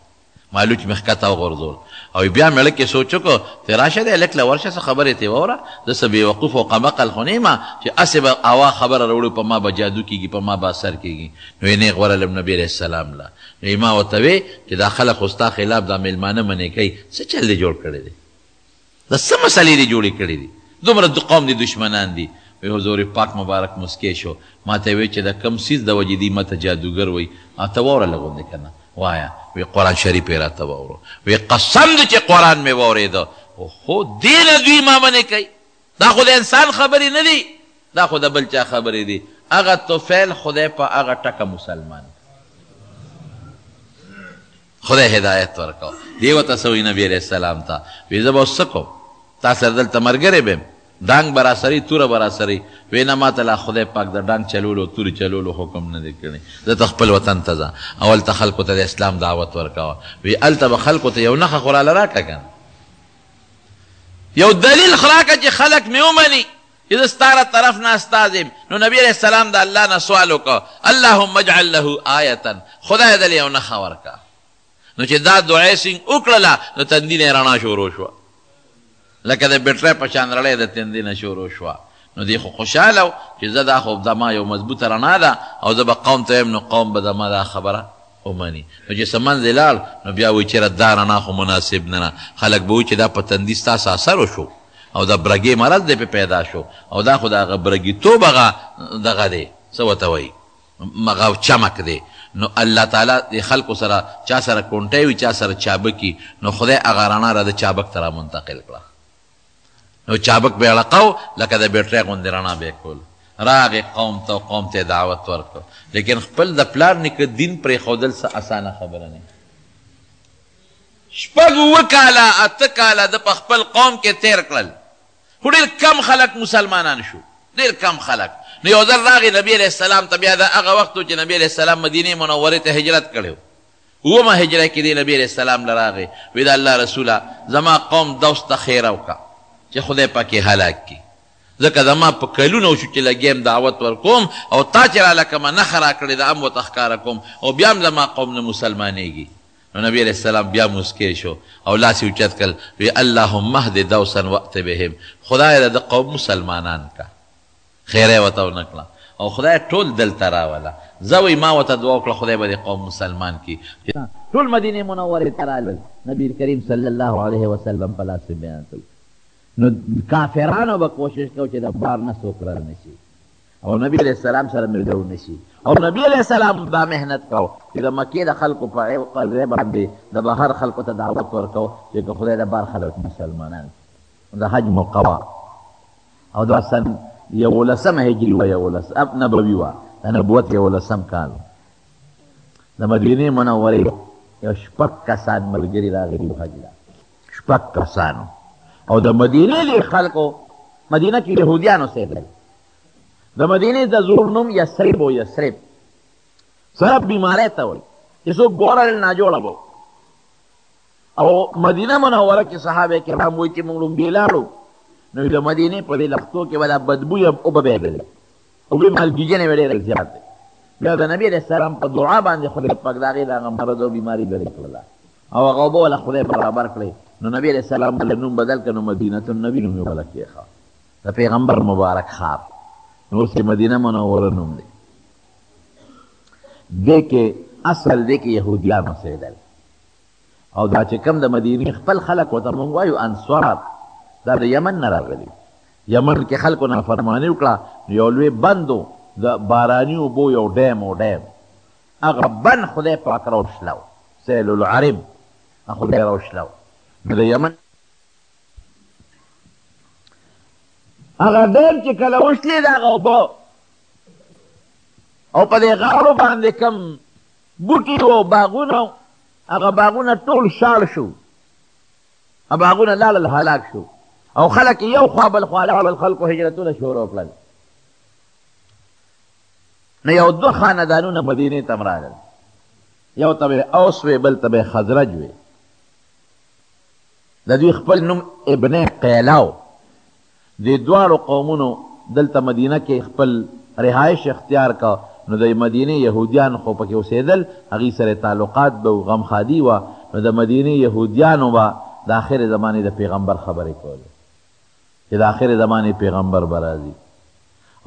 مالوچ مې ښکته وغورځول او بیا میړه کې سوچ وکړو چې راشه دی هلک له ورشه څه خبرې ترې واوره زه څه بېوقوف او قمقل خو نه یم چې هسې به هوا خبره راوړو په ما به جادو کېږي په ما به اثر کېږي نو یې نیغ ورغلم نبي علیه السلام له نو ما ورته وی چې دا خلک خو ستا خلاف دا میلمانه منې کوي څه چل دی جوړ کړی دی دا څه مسلې دې جوړې کړي دي دومره قوم دي دشمنان دي وی حضور پاک مبارک مسکی شو ما ته وی چې د کم څیز د وجې دی ماته جادوګر وی ته واوره لغوندې که نه وایا وی قرآن شریف یې راته واورو وی قسم دی چې قرآن مې واورېده خو دې نه دوی ما منې کوي دا خو د انسان خبرې نه دي دا خو د بل چا خبرې دي هغه طفیل خدای په هغه ټکه مسلمان خدای هدایت ورکو دی ورته څه وایي نبي علیه السلام ته وی زه به اوس څه کوم تا سره دلته ملګری بیم ډانګ به راسري توره به راسري وی نه ما ته لا خدای پاک د ډانګ چلولو تورې چلولو حکم نه دی کړی زه ته خپل وطن ته ځه او هلته خلکو ته د اسلام دعوت ورکوه وی هلته به خلکو ته یو نښه خو راله راکړه که یو دلیل خو راکړه چې خلک مې ومني چې زه ستا طرف نه استاد یم نو نبي علیه السلام د الله نه سوال وکړه اللهم اجعل له آیة خدای دلې یو نښه ورکړه نو چې دا دعا یې څنګ وکړله نو تندي نه یې رڼا شروع شوه لکه د بټرۍ په شان رڼۍ د تندي نه شروع شوه نو دی خو خوشحاله و چې زه دا خو زما یو مضبوطه رڼا ده او زه به قوم ته یم نو قوم به زما دا خبره ومني نو چې څه منځې لاړ نو بیا وایي چېرې دا رڼا خو مناسب نه ده خلک به وایي چې دا په تندي ستاسو اثر وشو او د برګې مرض دی پې پیدا شو او دا خو د هغه برګیتوب هغه دغه دی څه ورته وایي هغه چمک دی نو الله تعالی د خلکو سره چا سره کونټی وي چا سره چابکي نو خدای هغه رڼا را د چابک ته را منتقل کړه نو چابک به یې اړقو لکه د بیټرۍ غوندې رڼا به یې کول راغې قوم ته قوم ته دعوت ورکړو لیکن خپل د پلار نیکه دین پرېښودل څه اسانه خبره نه شپږ اووه کاله اته کاله د په خپل قوم کې تیر کړل خو ډېر کم خلک مسلمانان شو ډېر کم خلک نو یو ځل راغی نبي علیه السلام ته بیا د هغه وخت و چې نبي علیه السلام مدینې منورې ته هجرت کړی و اومه هجره کې دی نبي علیه السلام له راغی وی د الله رسوله زما قوم دوس ته خیره وکړه چې خدای پاکې هلاک کړي ځکه زما په کلونه وشو چې لګیم دعوت ورکوم او تا چې راله کومه نښه راکړې ده هم ورته ښکاره کوم او بیا هم زما قوم نه مسلمانېږي نو نبی علیه السلام بیا مسکی شو او لاس یې اوچت کړل وی اللهم اهد دوسا وأت بهم خدایه د قوم مسلمانان کا خیره ورته ونه کړه او خدای ټول دلته راوله زه وی ما ورته دعا وکړه خدای به د قوم مسلمان کړي ټول مدینې منورې ته رالل نبي کریم صلی الله علیه وسلم په لاس بیان کړل نو کافرانو به کوشش کوي چې د بار نه څوک رانشي او نبي علیه السلام سره ملګرو نشي او نبي علیه السلام دا محنت کو چې د مکې د خلکو په ځای باندې د بهر خلکو ته دعوت ورکو چې خدای د بار خلک مسلمانان د حج مقوا او دا سن 11 هجري و 11 نبوي و د نبوت 11 کال د مدینې منورې یو شپږ کسان ملګري راغلي وو حج ته شپږ کسانو او د مدینې له خلکو مدینه کې یهودیانو اوسېدل د مدینې د زوړ نوم یثرب و یثرب سره بیماری ته وایي چې څوک ګورل ناجوړه به او مدینه منوره کې صحابه کرام وایي چې موږ لومبې لاړو نو د مدینې په دې لښتو کې به دا بدبو وبهېدل او بیا مالګیجنې به ډېرې زیات دی بیا د نبي علیه السلام په دعا باندې خدای پاک د هغې د هغه مرض او بیماري لرې کړله او هغه اوبه وله خدای برابر کړی نو نبی علیه السلام له نوم بدل کړه نو مدینة النبي نوم یې وله کېښه د پیغمبر مبارک ښار نو اوس یې مدینه منوره نوم دی دې کې اصل دې کې یهودیان اوسېدل او دا چې کوم د مدینې خپل خلک ورته موږ وایو انصار دا د یمن نه راغلي یمن کې خلکو نافرماني وکړه نو یو لوی بند و د باراني اوبو یو ډیم و ډیم هغه بند خدای پاک راوشلو سیل العرب خدای راوشلو نو د یمن هغه ډیم چې کله وشلې د هغه اوبه او په دې غاړو باندې کم بوټي و باغونه هغه باغونه ټول شاړ شو باغونه لاړل هلاک شو او خلک یو خوا بل خوا لاړل خلکو هجرتونه شروع کړل نو یو دوه خاندانونه مدینې ته راغلل یو ته به اوس وی بل ته به خزرج وی د دوی خپل نوم ابن قیلاو دې دواړو قومونو دلته مدینه کې خپل رهایش اختیار کا نو د مدینې یهودیان خو پکې اوسېدل هغوی سره تعلقات به و غمخادي وه نو د مدینې یهودیانو به د آخر زمانې د پیغمبر خبرې کولې چې د آخر زمانې پیغمبر به راځي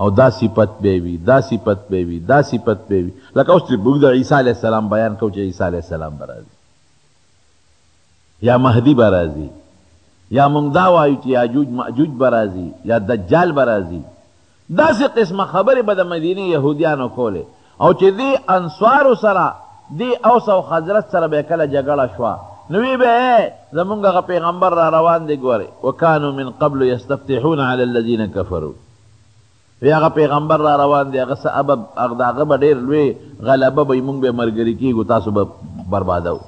او دا صفت به وي دا صفت به وي دا صفت به وي لکه اوس چې موږ د عیسی علیه السلام بیان کوو چې عیسی علیه السلام به راځي یا مهدي به راځي یا موږ دا وایو چې یاجوج ماجوج به راځي یا دجال به راځي داسې قسمه خبرې به د مدینې یهودیانو کولې او چې دې انصارو سره دې اوس او خزرج سره به کله جګړه شوه نو وی به زمونږ هغه پیغمبر را روان دی ګورې وکانو من قبل یستفتحون علی الذین کفروا وی هغه پیغمبر را روان دی هغه سبب هغه به ډېر لوی غلبه به موږ به ملګري کېږو تاسو به بربادو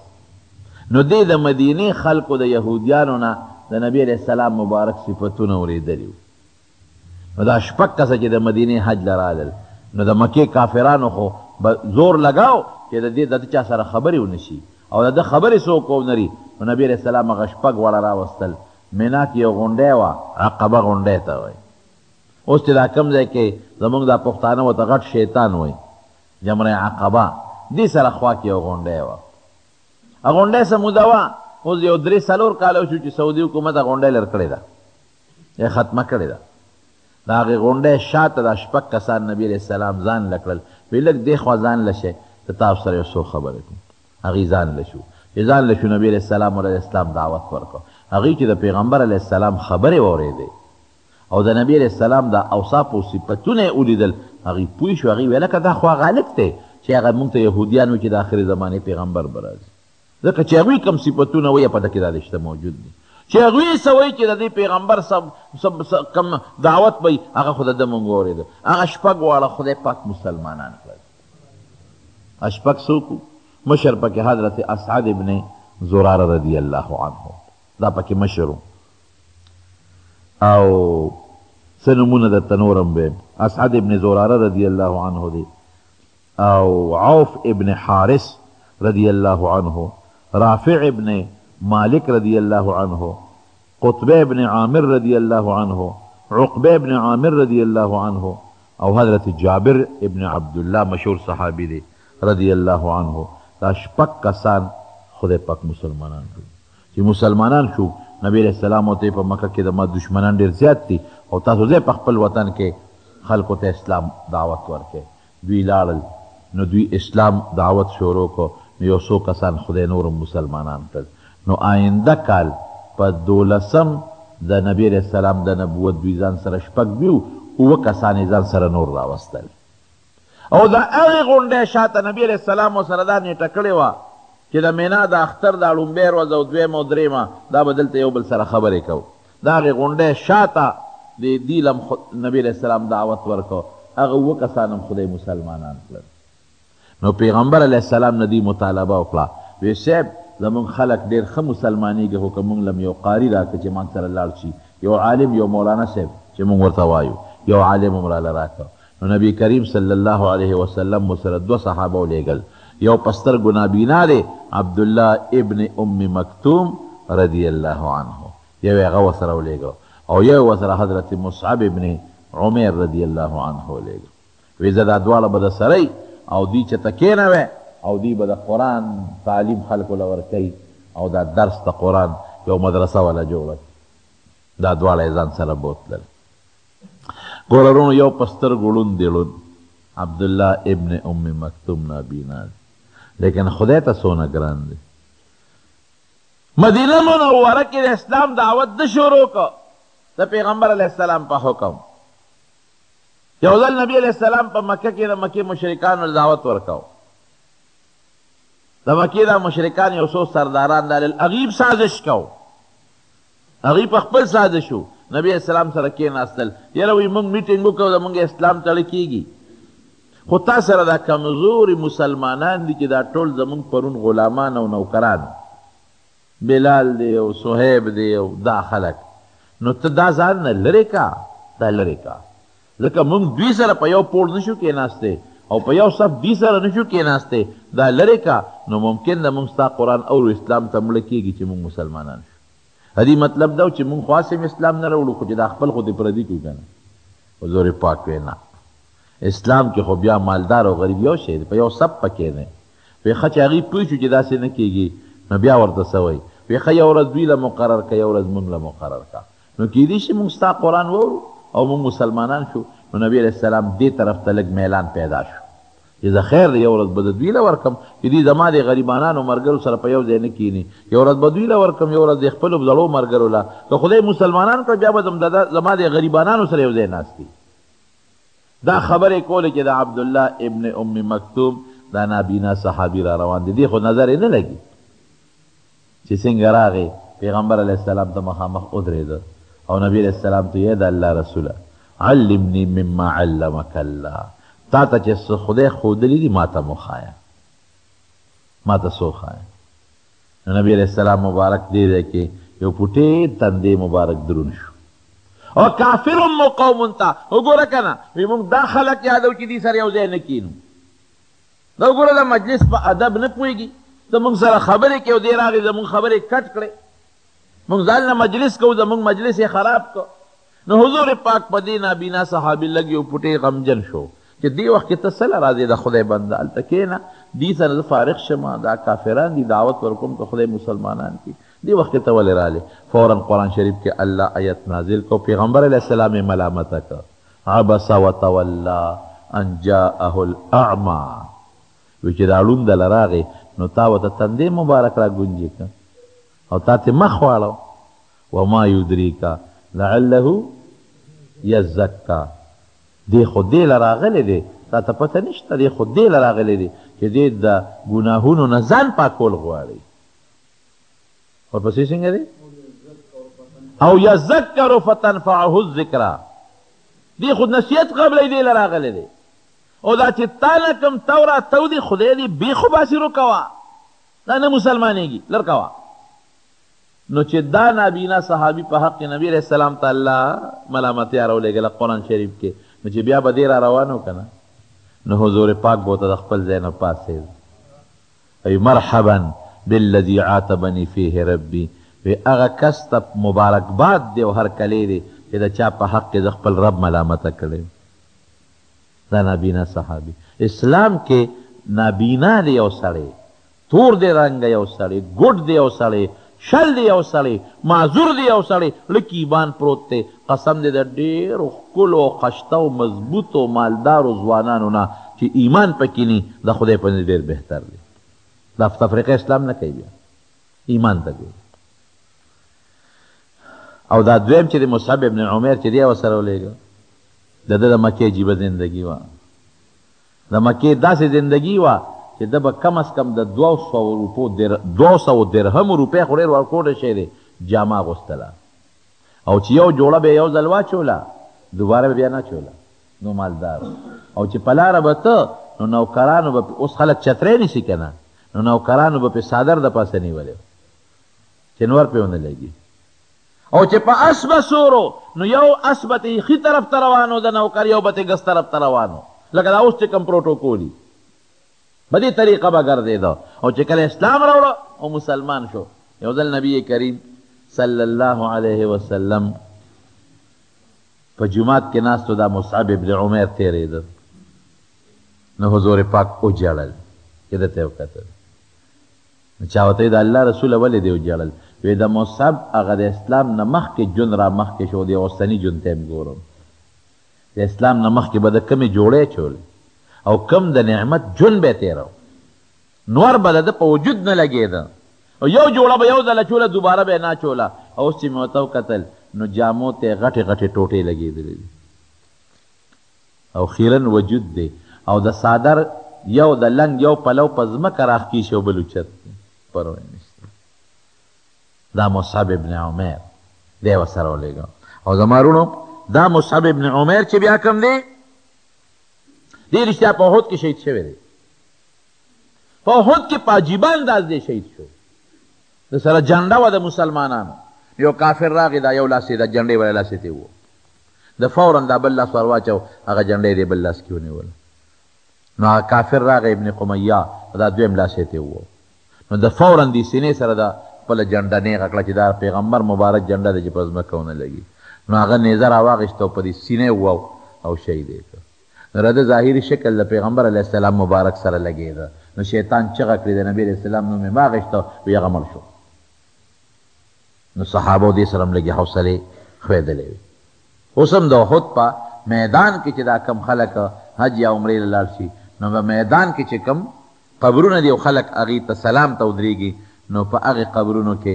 نو دې د مدینې خلکو د یهودیانو نه د نبی علیه السلام مبارک صفتونه اورېدلي وو نو دا شپږ کسه چې د مدینې حج له رالل نو د مکې کافرانو خو زور لګاو چې د دې د چا سره خبرې ونه شي او د ده خبرې څوک ونري نو نبي علیه السلام هغه شپږ واړه راوستل مینا کې یو غونډی وه عقبه غونډی ته وایي اوس چې دا کوم ځای کې زمونږ دا پښتانه ورته غټ شیطان وایي جمره عقبه دې سره خوا کې یو غونډی وه هغه غونډی څه موده وه اوس یو 3-4 کاله شو چې سعودي حکومت هغه غونډی لر کړې ده یا ختمه کړې ده د هغې غونډۍ شاته دا شپږ کسان نبي علیه السلام ځان له کړل وی لږ دې خوا ځان له شئ د تاسو سره یو څو خبرې کوم هغوی ځان له شو چې ځان له شو نبي علیه السلام علیه السلام دعوت ورکړو هغوی چې د پیغمبر علیه السلام خبرې واورېدې او د نبي علیه السلام د اوصاف او صفتونه یې ولیدل هغوی پوه شو هغوی ویل که دا خو هغه هلک دی چې هغه مونږ ته یهودیان وایي چې د آخرې زمانې پیغمبر به راځي ځکه چې هغوی کوم صفتونه وایي په ده کې دا رشته موجود دي چې هغوی څه وایي چې د دې پیغمبر کم دعوت به هغه خو د ده مونږ واورېده هغه شپږ واړه خدای پاک مسلمانان کړل شپږ څوک مشر پکې حضرت اسعد ابن زراره رضی الله عنه دا پکې مشر او څه نومونه درته نورم به اسعد ابن زراره رضی الله عنه دی او عوف ابن حارث رضی الله عنه رافع ابن مالک رضی الله عنه قطبه ابن عامر رضی الله عنه عقبه ابن عامر رضی الله عنه او حضرت جابر ابن عبدالله مشهور صحابی دی رضی الله عنه دا شپږ کسان خدای پاک مسلمانان شو چې مسلمانان شو نبی علیہ السلام ته په مکه کې د ما دشمنان ډیر زیات دي او تاسو زه په خپل وطن کې خلکو ته اسلام دعوت ورکړي دوی لاړل نو دوی اسلام دعوت شروع کو یو څو کسان خدای نور مسلمانان کړل نو آینده کال په 12 د نبی علیہ السلام د نبوت دوی ځان سره شپږ دیو اوه کسان ځان سره نور راوستل او دا هغې غونډۍ شاته نبی علیہ السلام ورسره دا نیټه کړې وه چې د مینا د اختر دا لومبۍ ورځ او دویمه او درېیمه دا به دلته یو بل سره خبرې کوو دا هغې غونډۍ شاته د دې لم نبی علیہ السلام دعوت ورکو هغه اوه کسان هم خدای مسلمانان کړل نو پیغمبر علیہ السلام نه دې مطالبه وکړه وی صاحب زمونږ خلک ډېر ښه مسلمانېږي خو که مونږ لم یو قاري راکړه چې مونږ سره لاړ شي یو عالم یو مولانا صاحب چې مونږ ورته وایو یو عالم هم راله راکړه نو نبی کریم صلی الله علیه وسلم ورسره دوه صحابه ولیږل یو په سترګو نابینا دی عبدالله ابن ام مکتوم رضی الله عنه یو هغه ورسره ولیږه او یو ورسره حضرت مصعب ابن عمیر رضی الله عنه ولیږه وی زه دا دواړه به د سره او دوی چېرته کېنوی او دوی به د قرآن تعلیم خلکو له ورکوي او دا درس د قرآن یو مدرسه وله جوړه دا دواړه یې ځان سره بوتلل ګوره وروڼو یو په سترګو ړوند دی ړوند عبدالله ابن ام مکتوم نابینا دی لیکن خدای ته څونه ګران دی مدینه منوره کې د اسلام دعوت د شروع کو د پیغمبر علیه السلام په حکم یو ځل نبی علیه السلام په مکه کې د مکې مشرکانو دعوت ورکاو د مکې دا مشرکان یو څو سرداران دا هغوی سازش کو هغوی په خپل سازش و نبی علیہ السلام سره کېناستل یاره وایي موږ میټینګ وکړو زموږ اسلام تړه کېږي خو تا سره دا کمزوري مسلمانان دي چې دا ټول زموږ پرون غلامان او نوکران بلال دی او صهیب دی او دا خلک نو ته دا ځان نه لرې کا دا لرې کا ځکه موږ دوی سره په یو پوړ نشو کېناستی او په یو صف دوی سره نشو کېناستی دا لرې کا نو ممکن ده موږ ستا قرآن او اسلام ته مړه کېږي چې موږ مسلمانان شو هدي مطلب دا چې مونږ خاصم اسلام نه راوړو خو چې دا خپل خو دې پردي کوي که نه حضور پاک وی نه اسلام کې خو بیا مالدار او غریب یو شی دی په یو سب پکې نه وی ښه چې هغوی پوه شو چې داسې نه کېږي نو بیا ورته څه وایي وی ښه یو ورځ دوی له مقرر که یو ورځ مونږ له مقرر که نو کېدای شي مونږ ستا قرآن وورو او مونږ مسلمانان شو نو نبی علیہ السلام دې طرف ته لږ میلان پیدا شو چې زه خیر دی یو ورځ به د دوی له ورکم چې دوی زما د غریبانانو ملګرو سره په یو ځای نه کښېني یو ورځ به دوی له ورکم یو ورځ د خپلو زړو ملګرو له که خدای مسلمانان کړ بیا به زما د غریبانانو سره یو ځای ناست دي دا خبرې کولې چې د عبدالله ابن ام مکتوم دا نابینا صحابي را روان دي دې خو نظر یې نه لګي چې څنګه راغی پیغمبر علیه السلام ته مخامخ ودرېده او نبی علیه السلام ته یې د الله رسوله علمني مما علمک الله تا ته چې خدای ښودلي دي ما ته مخایه ما ته څه وښایه نو نبی علیه السلام مبارک دې ځای کې یو پوټې تندې مبارک درون شو او کافر مو قوم ته وګوره که نه وایي موږ دا خلک یادو چې دې سره یو ځای نه کښېنو دا وګوره د مجلس په ادب نه پوهېږي زموږ سره خبرې کوي او دې راغی زموږ خبرې کټ کړې موږ ځان نه مجلس کوو زموږ مجلس یې خراب کړ نو حضور پاک په دې نابینا صحابي لږ یو پوټې غمجن شو چې دې وخت کې ته څه له راځې د خدای بنده هلته کښېنه دې سره زه فارغ شمه دا کافران دي دعوت ورکوم که خدای مسلمانان کړي دې وخت کې ته ولې رالې فورا قرآن شریف کې الله آیت نازل کو پیغمبر علیه السلام یې ملامته کړ عبس وتولا ان جاءه الاعمى وی چې دا ړوند له راغې نو تا ورته تندې مبارک را ګونجې کړه او تا ته مخ واړو وما یدریکا لعله یزکا دی خو دې له راغلی دی تا ته پته نشته دی خو دې له راغلی دی چې دې د ګناهونو نه ځان پاکول غواړي ورپسې څنګه دی او یذکر فتنفعه الذکرا دی خو نصیحت قبلی دې له راغلی دی او دا چې تا نه کوم تو را تو دی خدای دې بیخو باسي روکوه دا نه مسلمانېږي لر کوه. نو چې دا نابینا صحابي په حق نبی علیه السلام ته الله ملامتیا راولېږله قرآن شریف کې، نو چې بیا به دې را روان و که نه، نو حضور پاک به ورته د خپل ځای نه پاڅېد، ای مرحبا بالذي عاتبني فيه ربي، وی هغه کس ته مبارکباد دی او هرکلی دی چې د چا په حق کې د خپل رب ملامته کړی. دا نابینا صحابي. اسلام کې نابینا دی یو سړی، تور دی رنګه یو سړی، ګوډ دی یو سړی، شل دی یو سړی، معذور دی یو سړی، لږ ایمان پروت دی. قسم دی د ډېرو ښکلو خشته او مضبوطو مالدارو ځوانانو نه چې ایمان پکې ني، د خدای په نزد ډېر بهتر دی. دا تفریقه اسلام نه کوي، بیا ایمان ته ګوري. او دا دویم چې د مصعب ابن عمیر چې دی ورسره ولېږه، د ده د مکې عجیبه زندګي وه. د مکې داسې زندګي وه چې ده به کم از کم د 200 درهم روپۍ خو ډېر ورکوټه شی دی جامه اغوستله، او چې یو جوړه به یو ځل واچوله دوباره به بیا نه چوله، نو مالدار. او چې په لاره به ته نو نوکرانو به اوس خلک چترۍ نیسي که نه، نو نوکرانو به پې څادر د پاسه نیولی چې نور پې ونه لګي. او چې په اس به سورو نو یو اس به ته ښي طرف ته روانو د نوکر، یو به ته ګس طرف ته روانو، لکه دا اوس چې کوم پروټوکولي په دې طریقه به ګرځېده. او چې کله اسلام راوړه او مسلمان شو، یو ځل نبی کریم صلی الله علیه وسلم په جومات کې ناستو، دا مصعب ابن عمیر تېرېده، نو حضور پاک وجړل چې ده ته یې وکتل. نو چا ورته د الله رسوله ولې دې وجړل؟ وی د مصعب هغه د اسلام نه مخکې ژوند را مخکې شو، د اوسني ژوند ته یم ګورم، د اسلام نه مخکې به د کمې جوړې چولې او کم د نعمت ژوند به یې تېره، نور به د ده په وجود نه لګېده، او یو جوړه به یو ځله چوله دوباره به یې نه چوله. اوس چې مې ورته وکتل نو جامو ته یې غټې غټې ټوټې لګېدلې دي او خیرن وجود دی، او د صادر یو د لنګ یو پلو په ځمکه راښکېږي او بل اوچت دی، پروا یې نشته. دا مصعب ابن عمیر دی ورسره ولېږه. او زما وروڼو دا مصعب ابن عمیر چې بیا کوم دی، دی رښتیا په احد کې شهید شوی دی. په احد کې په عجیبه انداز دی شهید شو. د سره جنډه وه د مسلمانانو، یو کافر راغی، دا یو لاس یې د جنډې ولی لاس یې ته وو، د فورا دا بل لاس ور واچو، هغه جنډې دی بل لاس کې ونیوله. نو هغه کافر راغی ابن قمیه، دا دویم لاس یې ته وو، نو د فورا دې سینې سره دا خپله جنډه نیغه کړه چې دا پیغمبر مبارک جنډه ده چې په ځمکه ونه لګي. نو هغه نیزه راواغېسته او په دې سینې وو او شهید یې کړ. نو د ظاهري شکل د پیغمبر علیه السلام مبارک سره لګېده. نو شیطان چغه کړې د نبي علیه السلام نوم یې واغېسته، وی هغه مړ شو. نو صحابو دې سره هم لږې حوصلې ښویدلې وې. اوس هم د احد په میدان کې چې دا کم خلک حج یا عمرې له لاړ شي، نو په میدان کې چې کم قبرونه دي او خلک هغې ته سلام ته ودرېږي، نو په هغې قبرونو کې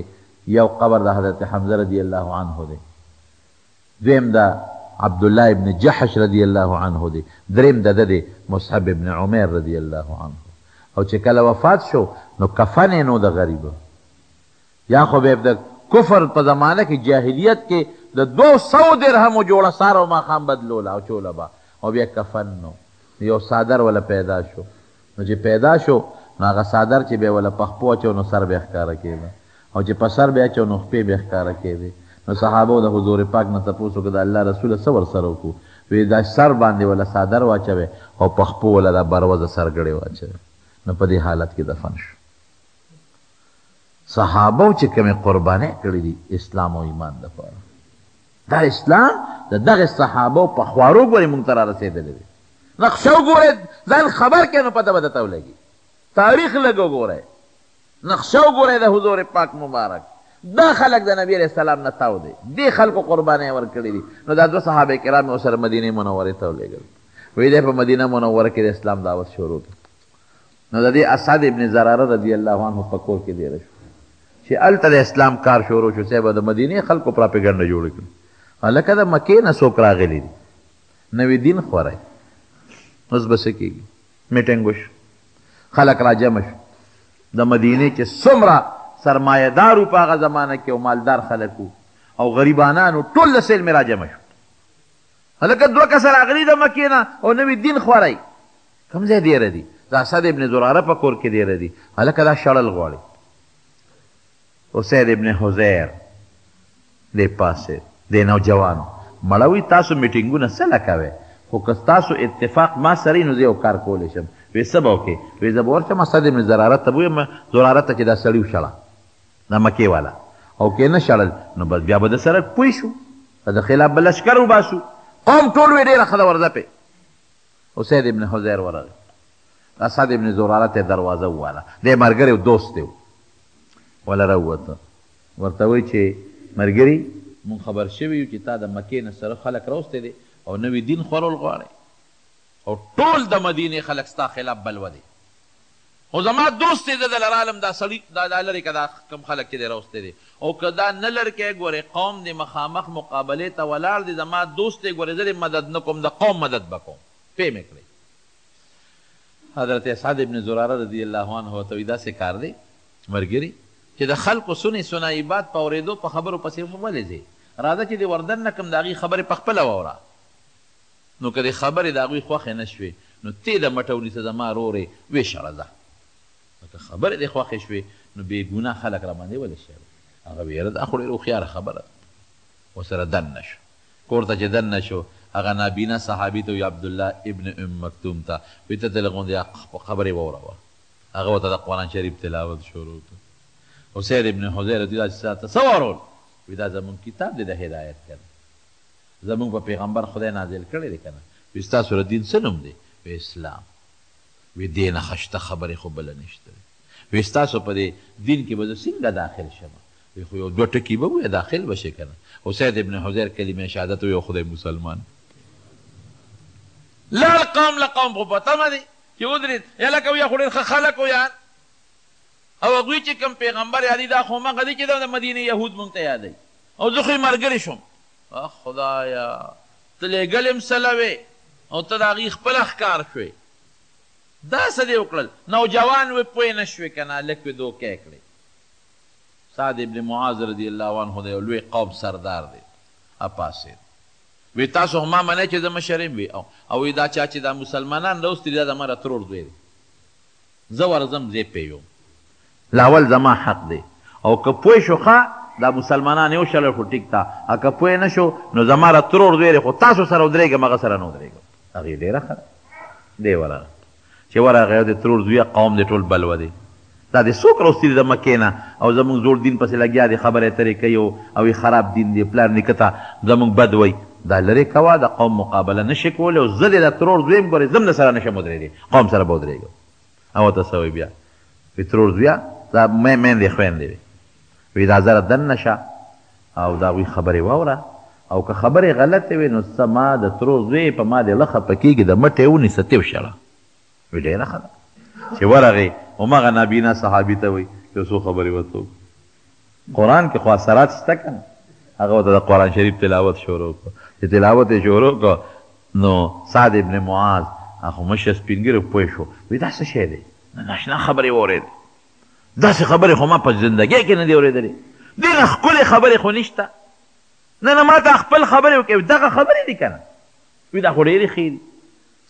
یو قبر د حضرت حمزه رضی الله عنه دی، دویم د عبدالله ابن جحش رضی الله عنه دی، دریم د ده دی مصعب ابن عمیر رضی الله عنه. او چې کله وفات شو نو کفن یې نو د غریبه، یا خو به د کفر په زمانه کې جاهلیت کې د 200 درهمو جوړه سار او ماښام بدلوله او چوله به، او بیا کفن نو یو صادر ولا پیدا شو. نو چې پیدا شو نو هغه صادر چې به ولا په خپو اچو نو سر به ښکاره کېده، او چې په سر به اچو نو خپې به ښکاره کېدې. نو صحابو د حضور پاک نه تپوس وکړه د الله رسوله څه ورسره وکړو؟ وی دا سر باندې ولا صادر واچوې او په خپو ولا دا بروزه سرګړې واچوې. نو په دې حالت کې دفن شو. صحابو چې کومې قربانۍ کړې دي اسلام او ایمان دپاره، دا اسلام د دغې صحابو په خوارو ګورې مونږ ته را رسېدلی دی. نقشه وګورئ، ځان خبر کړئ نو پته به درته ولګي. تاریخ لږ وګورئ، نقشه وګورئ د حضور پاک مبارک. دا خلک د نبی علیه السلام نه تاو دی، دې خلکو قربانۍ ورکړې دي. نو دا دوه صحابه کرام یې ورسره مدینې منورې ته ولېږل. وی دی په مدینه منوره کې د اسلام دعوت شروع کړ. نو د دې اسعد ابن زراره رضی الله عنه په کور کې دیره شو چې هلته د اسلام کار شروع شو. صاحب د مدینې خلکو پراپیګنډه جوړه کړي، هلکه د مکې نه څوک راغلي دي، نوي دین خوری. اوس به څه کېږي؟ میټینګ وشو، خلک راجمع شو. د مدینې چې څومره سرمایهدارو په هغه زمانه کې او مالدار خلک او غریبانانو ټول د سیل مې راجمع شو. هلکه 2 کسه راغلي د مکې نه او نوي دین خوری. کوم ځای دیره دي؟ دا اسد ابن زراره په کور کې ډېره دي هلکه دا شړل غواړي اسید ابن حذیر دی پاسې دی نوجوانو مړوي تاسو میټینګونه څه نه کوئ خو که ستاسو اتفاق ما سره نو زه یو کار کولی شم وی څه به وکړې وی زه به ورشم اسد ابن زراره ته به ویم زراره ته چې دا سړي وشړه دا مکې والا او که نه شړل نو بس بیا به د سره پوه شو د خلاف به لشکر وباسو قوم ټول وی ډېره ښه ده ورځه پې اسید ابن حذیر ورغی اسد ابن زراره ته دروازه وواله دی ملګری و دوست دی وله راووته ورته وایي چې ملګري مونږ خبر شوي یو چې تا د مکې نه سره خلک راوستی دی او نوی دین خورول غواړي او ټول د مدینې خلک ستا خلاف بلوه دی خو زما دوست دی د لرالم دا سړي دا لرې که دا کم خلک چې دی راوستی دی او که دا نه لړکی ګورې قوم د مخامخ مقابلې ته ولاړ دی زما دوست دی ګورې زه مدد نه کوم د قوم مدد به کوم پې مې کړئ حضرت اسعد ابن زراره رضی الله عنه ورته وایي داسې کار دی ملګري چې د خلکو سنې سنایبات په اورېدو په خبرو پسې ولې ځې راځه چې د وردن نه کوم د هغې خبرې په خپله واوره نو که د خبرې د هغوی خوښې نه شوې نو تی د مټه ونیسه زما رورې ویې ځه که خبرې دې خوښې شوې نو بې ګناه خلک را باندې ولې شړي هغه ویې یاره دا خو ډېره هوښیاره خبره ده ورسره دننه شو کور ته چې دننه شو هغه نابینا صحابي ته وي عبدالله ابن ام مکتوم ته وایي ته دلته غوندې خبرې واوروه هغه ورته د قرآن شریف تلاوت شروع کړ اسید ابن حذیر رضی الله عنه ته څه واورول وایي دا زمونږ کتاب دی د هدایت کنه زمونږ په پیغمبر خدای نازل کړی دی کنه وایي ستاسو د دین څه نوم دی وایي اسلام وایي دې نه ښه شته خبرې خو بله نشته وایي ستاسو په دې دین کې به زه څنګه داخل شم وایي خو یو دوه ټکي به ووایه داخل به شې کنه اسید ابن حذیر کلمه شهادت وایي او خدای مسلمان لاړ قوم له قوم خو په تمه دی چې ودرېد یا لکه ویه خو ډېر ښه خلک و یار او هغوی چې کوم پیغمبر یادي دا خو مغه دی چې دا د مدینې یهود مونږ ته یادوي او زه خو یې ملګري شوم خدایا ته لېږل یم سلوې او ته د هغې خپله ښکار شوې دا څه دې وکړل نوجوان وې پوه نه شوې که نه لږ وې دوکې کړې سعد ابن معاذ رضی الله عنه د یو لوی قوم سردار دی اپاسېد وی تاسو هم ما منئ چې زه مشر یم وي او وی دا چا چې دا مسلمانان راوستي دي دا زما را ترور زوی دی زه ورځم زه پې یم لاول زما حق دی او که پوه شو ښه دا مسلمانان یو شلل خو ټیک ده او که پوه نه شو نو زما را ترور زوی دی خو تاسو سره ودرېږم هغه سره نه ودرېږم هغې ډېره ښه دی ورغه چې ورغی د ترور زویه قوم دی ټول بلوه دی دا د څوک راوستي دي د مکې نه او زموږ زوړ دین پسې لګیا دی خبرې اترې کوي او خراب دین دی پلار نیکه ته زموږ بد وایي دا لرې کوه د قوم مقابله نشي کولی او زه دې د ترور زوی یم ګورې زه هم سره نشم ودرېدی قوم سره به ودرېږم او ورته څه وایي بیا وایي ترور زویه دا میندې خویندې وي وایي دا زره دننه شه او د هغوی خبرې واوره او که خبرې غلطې وي نو څه ما د ترور زوی په ما دې له خفه کېږي د مټې یې ونیسه ته یې وشړه وایي ډېره ښه ده چې ورغې هماغه نابینا صحابي ته وایي یو څو خبرې ورته وکړو قرآن کې خو اثرات شته که نه هغه ورته د قرآن شریف تلاوت شروع کړو چې تلاوت یې شروع کړو نو سعد ابن معاذ هغه مشر سپین ږیری پوه شو وایي دا څه شی دی ناشنا خبرې واورېدې داسې خبرې خو ما په زندګۍ کې نه دي اورېدلې دې نه ښکلې خبرې خو نشته نه ما ته خپل خبرې وکړې دغه خبرې دي که نه وایي دا خو ډېرې ښې دي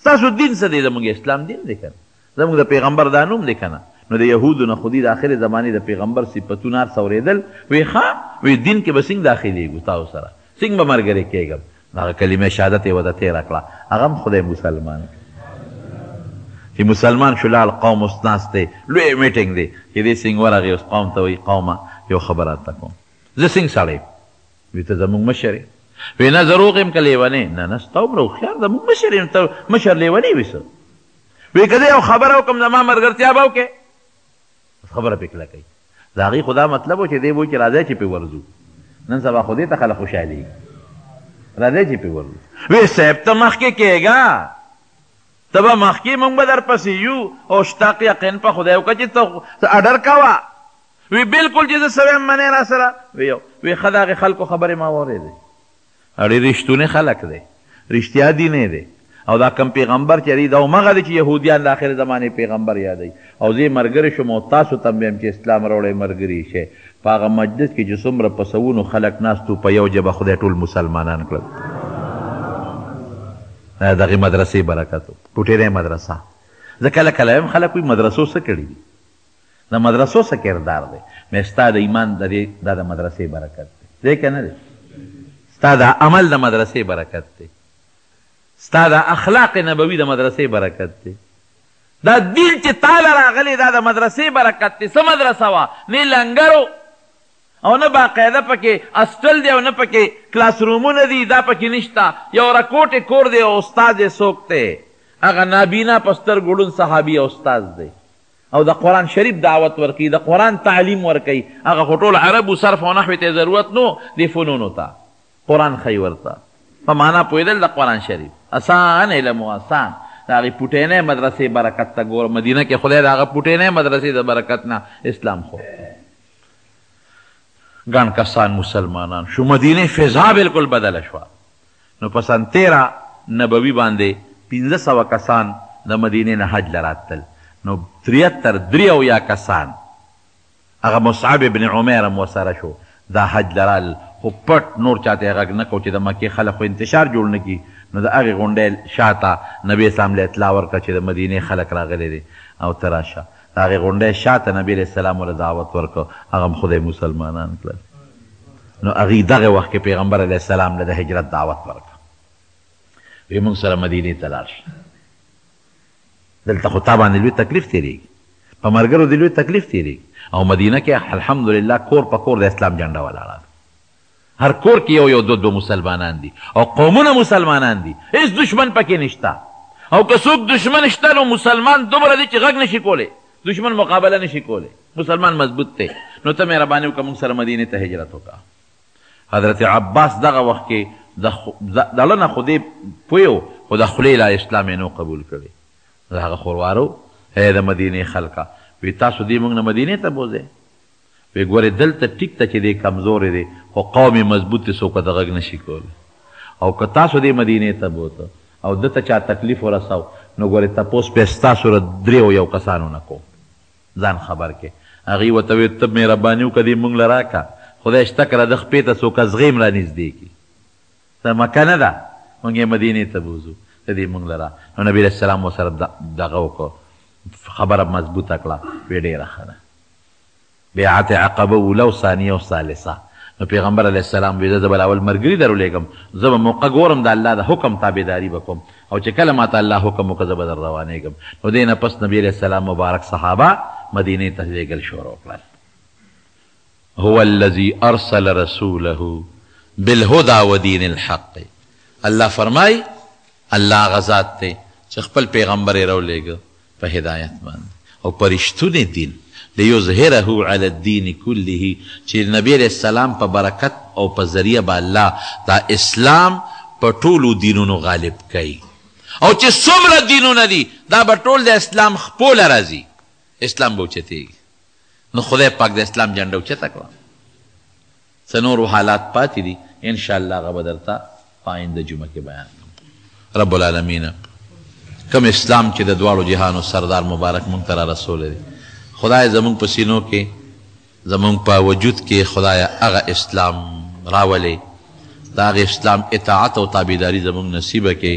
ستاسو دین څه دی زموږ اسلام دین دی که نه زموږ د پیغمبر دا نوم دی که نه نو د یهودو نه خو دي د آخرې زمانې د پیغمبر صفتونه هر څه اورېدل وایي ښه وایي دین کې به څنګه داخلېږو تاسو سره څنګه به ملګری کېږم هغه کلمه شهادت یې ورته تېره کړه هغه هم خدای مسلمان چې مسلمان شو لاړ قوم اوس ناست دی لوی میټینګ دی چې دې څنګه ورغې اوس قوم ته وایي قومه یو خبره درته کوم زه څنګه سړی یم وایي ته زموږ مشر یې وایي نه زه روغ یم که لیونی نه نه ستا عمره هوښیار زموږ مشر یم ته مشر لیونی وي څه وایي که زه یو خبره وکړم زما ملګرتیا به وکړې خبره پې کلکوي د هغې خو دا مطلب و چې دی به وایي چې راځئ چې پې ورځو نن سبا خو دې ته خلک خوشحالېږي راځئ چې پې ورځو وایي صاحب ته مخکې کېږه ته به مخکې مونږ به در پسې یو او شتاق یقین په خدای وکړه چې ته اډر کوه وی بلکل چې زه څه ویم منې را سره وی ښه د هغې خلکو خبرې ما واورېدې ډېر رښتونې خلک دی رښتیا دینې دی او دا کم پیغمبر چې دی دا همغه دی چې یهودیان د آخر زمانې پیغمبر یادوي او زه یې ملګری شوم او تاسو ته هم ویم چې اسلام راوړی ملګري شئ په هغه مجلس کې چې څومره په سوونو خلک ناست وو په یو ژبه خدای ټول مسلمانان کړل دغې مدرسې برکت ټوټېری مدرسه زه کله کله هم خلک وایي مدرسو څه کړي دي د مدرسو څه کردار دی مې ستا د ایمان دا د مدرسې برکت دی دی که نه دی ستا د عمل د مدرسې برکت دی ستا د اخلاق نبوي د مدرسې برکت دی دا دین چې تاله راغلی دا د مدرسې برکت دی څه مدرسه وه نه لنګرو او نه باقاعده پکې اسټل دی او نه پکې کلاس رومونه دي دا پکې نشته یو رکوټې کور دی او استاد یې څوک دی هغه نابینا په سترګو ړوند صحابي او استاد دی او د قرآن شریف دعوت ورکوي د قرآن تعلیم ورکوي هغه خو ټول عربو صرف او نحوې ته ضرورت نو دې فنونو ته قرآن ښیي ورته په معنا پوهېدل د قرآن شریف اسان علم و اسان د هغې پوټینۍ مدرسې برکت ته ګوره مدینه کې خدای د هغه پوټینۍ مدرسې د برکت نه اسلام خو ګڼ کسان مسلمانان شو مدینې فضا بالکل بدله شوه نو په سن 13 نبوي باندې 1500 کسان د مدینې نه حج له راتلل نو 73 کسان هغه مصعب ابن عمیر هم ورسره شو دا حج لرال خو پټ نور چاته غږ نه کو چې د مکې خلک خو انتشار جوړ نه کي نو د هغې غونډۍ شاته نبي اسلام له اطلاع ورکړه چې د مدینې خلک راغلی دي او ته راشه د هغې غونډۍ شاته نبي علیه السلام ورله دعوت ورکړه هغه هم خدای مسلمانان کړل نو هغې دغه وخت کې پیغمبر علیه السلام له د هجرت دعوت ورکړه وی موږ سره مدینې ته لاړ شه دلته خو تا باندې لوی تکلیف تېرېږي په ملګرو د لوی تکلیف تېرېږي او مدینه کې الحمدلله کور په کور د اسلام جنډه ولاړه ده هر کور کې یو دو مسلمانان دي او قومونه مسلمانان دي هیڅ دشمن پکې نشته او که څوک دشمن شته نو مسلمان دومره دی چې غږ نشي کولی دشمن مقابله نشي کولی مسلمان مضبوط دی نو ته مهرباني وکړه موږ سره مدینې ته هجرت وکړه حضرت عباس دغه وخت کې دله نه خو دې پوه خو د خولې لا اسلام یې نو قبول کړی د هغه خوروارو ای د مدینې خلکه وی تاسو دې موږ نه مدینې ته بوځئ وی ګورې دلته ټیک ته چې دی کمزورې دی خو قوم یې مضبوط دی څوک د غږ نشي کولی او که تاسو دې مدینې ته بوته او ده ته چا تکلیف ورسو نو ګورې تپوس پې ستاسو ره 3 کسانو نه کوم ځان خبر کې هغې ورته وی ته مهرباني وکړه دې موږ له راکړه خدای شته کړه د خپې ته څوک ازغیم را نږدې کړي ته مکه نه ده موږ یې مدینې ته بوځو ته دې موږ له را نو نبي علیه السلام ورسره دغه وکړو خبره مضبوطه کړه وی ډېره ښه ده بیعت عقبه اوله او ثانیه او ثالثه نو پیغمبر علیه السلام وی زه به اول ملګري درولېږم زه به موقع ګورم د الله د حکم تابعداري به کوم او چې کله ماته الله حکم وکړه زه به در روانېږم نو دې نه پس نبي علیه السلام مبارک صحابه مدینې ته لېږل شروع کړل هو الذي ارسل رسوله بالهدى ودين الحق الله فرمای الله غزاد ته چې خپل پیغمبر یې راولېږه په هدایت باندې او په رښتونې دین لیظهره علی الدین کله چې نبی علیہ السلام په برکت او په ذریعه به الله دا اسلام په ټولو دینونو غالب کوي او چې څومره دینونه دي دا به ټول د اسلام خپله راځي اسلام به اوچتېږي نو خدای پاک د اسلام جنډه اوچته کړه څه نورو حالات پاتې دي انشاءالله هغه به درته په آینده جمعه کې بیان کړم رب العالمین کم اسلام چې د دواړو جهانو سردار مبارک مونږ ته را رسولی دی خدای زمونږ په سینو کې زمونږ په وجود کې خدای هغه اسلام راولې د هغې اسلام اطاعت او تابعداري زمونږ نصیبه کې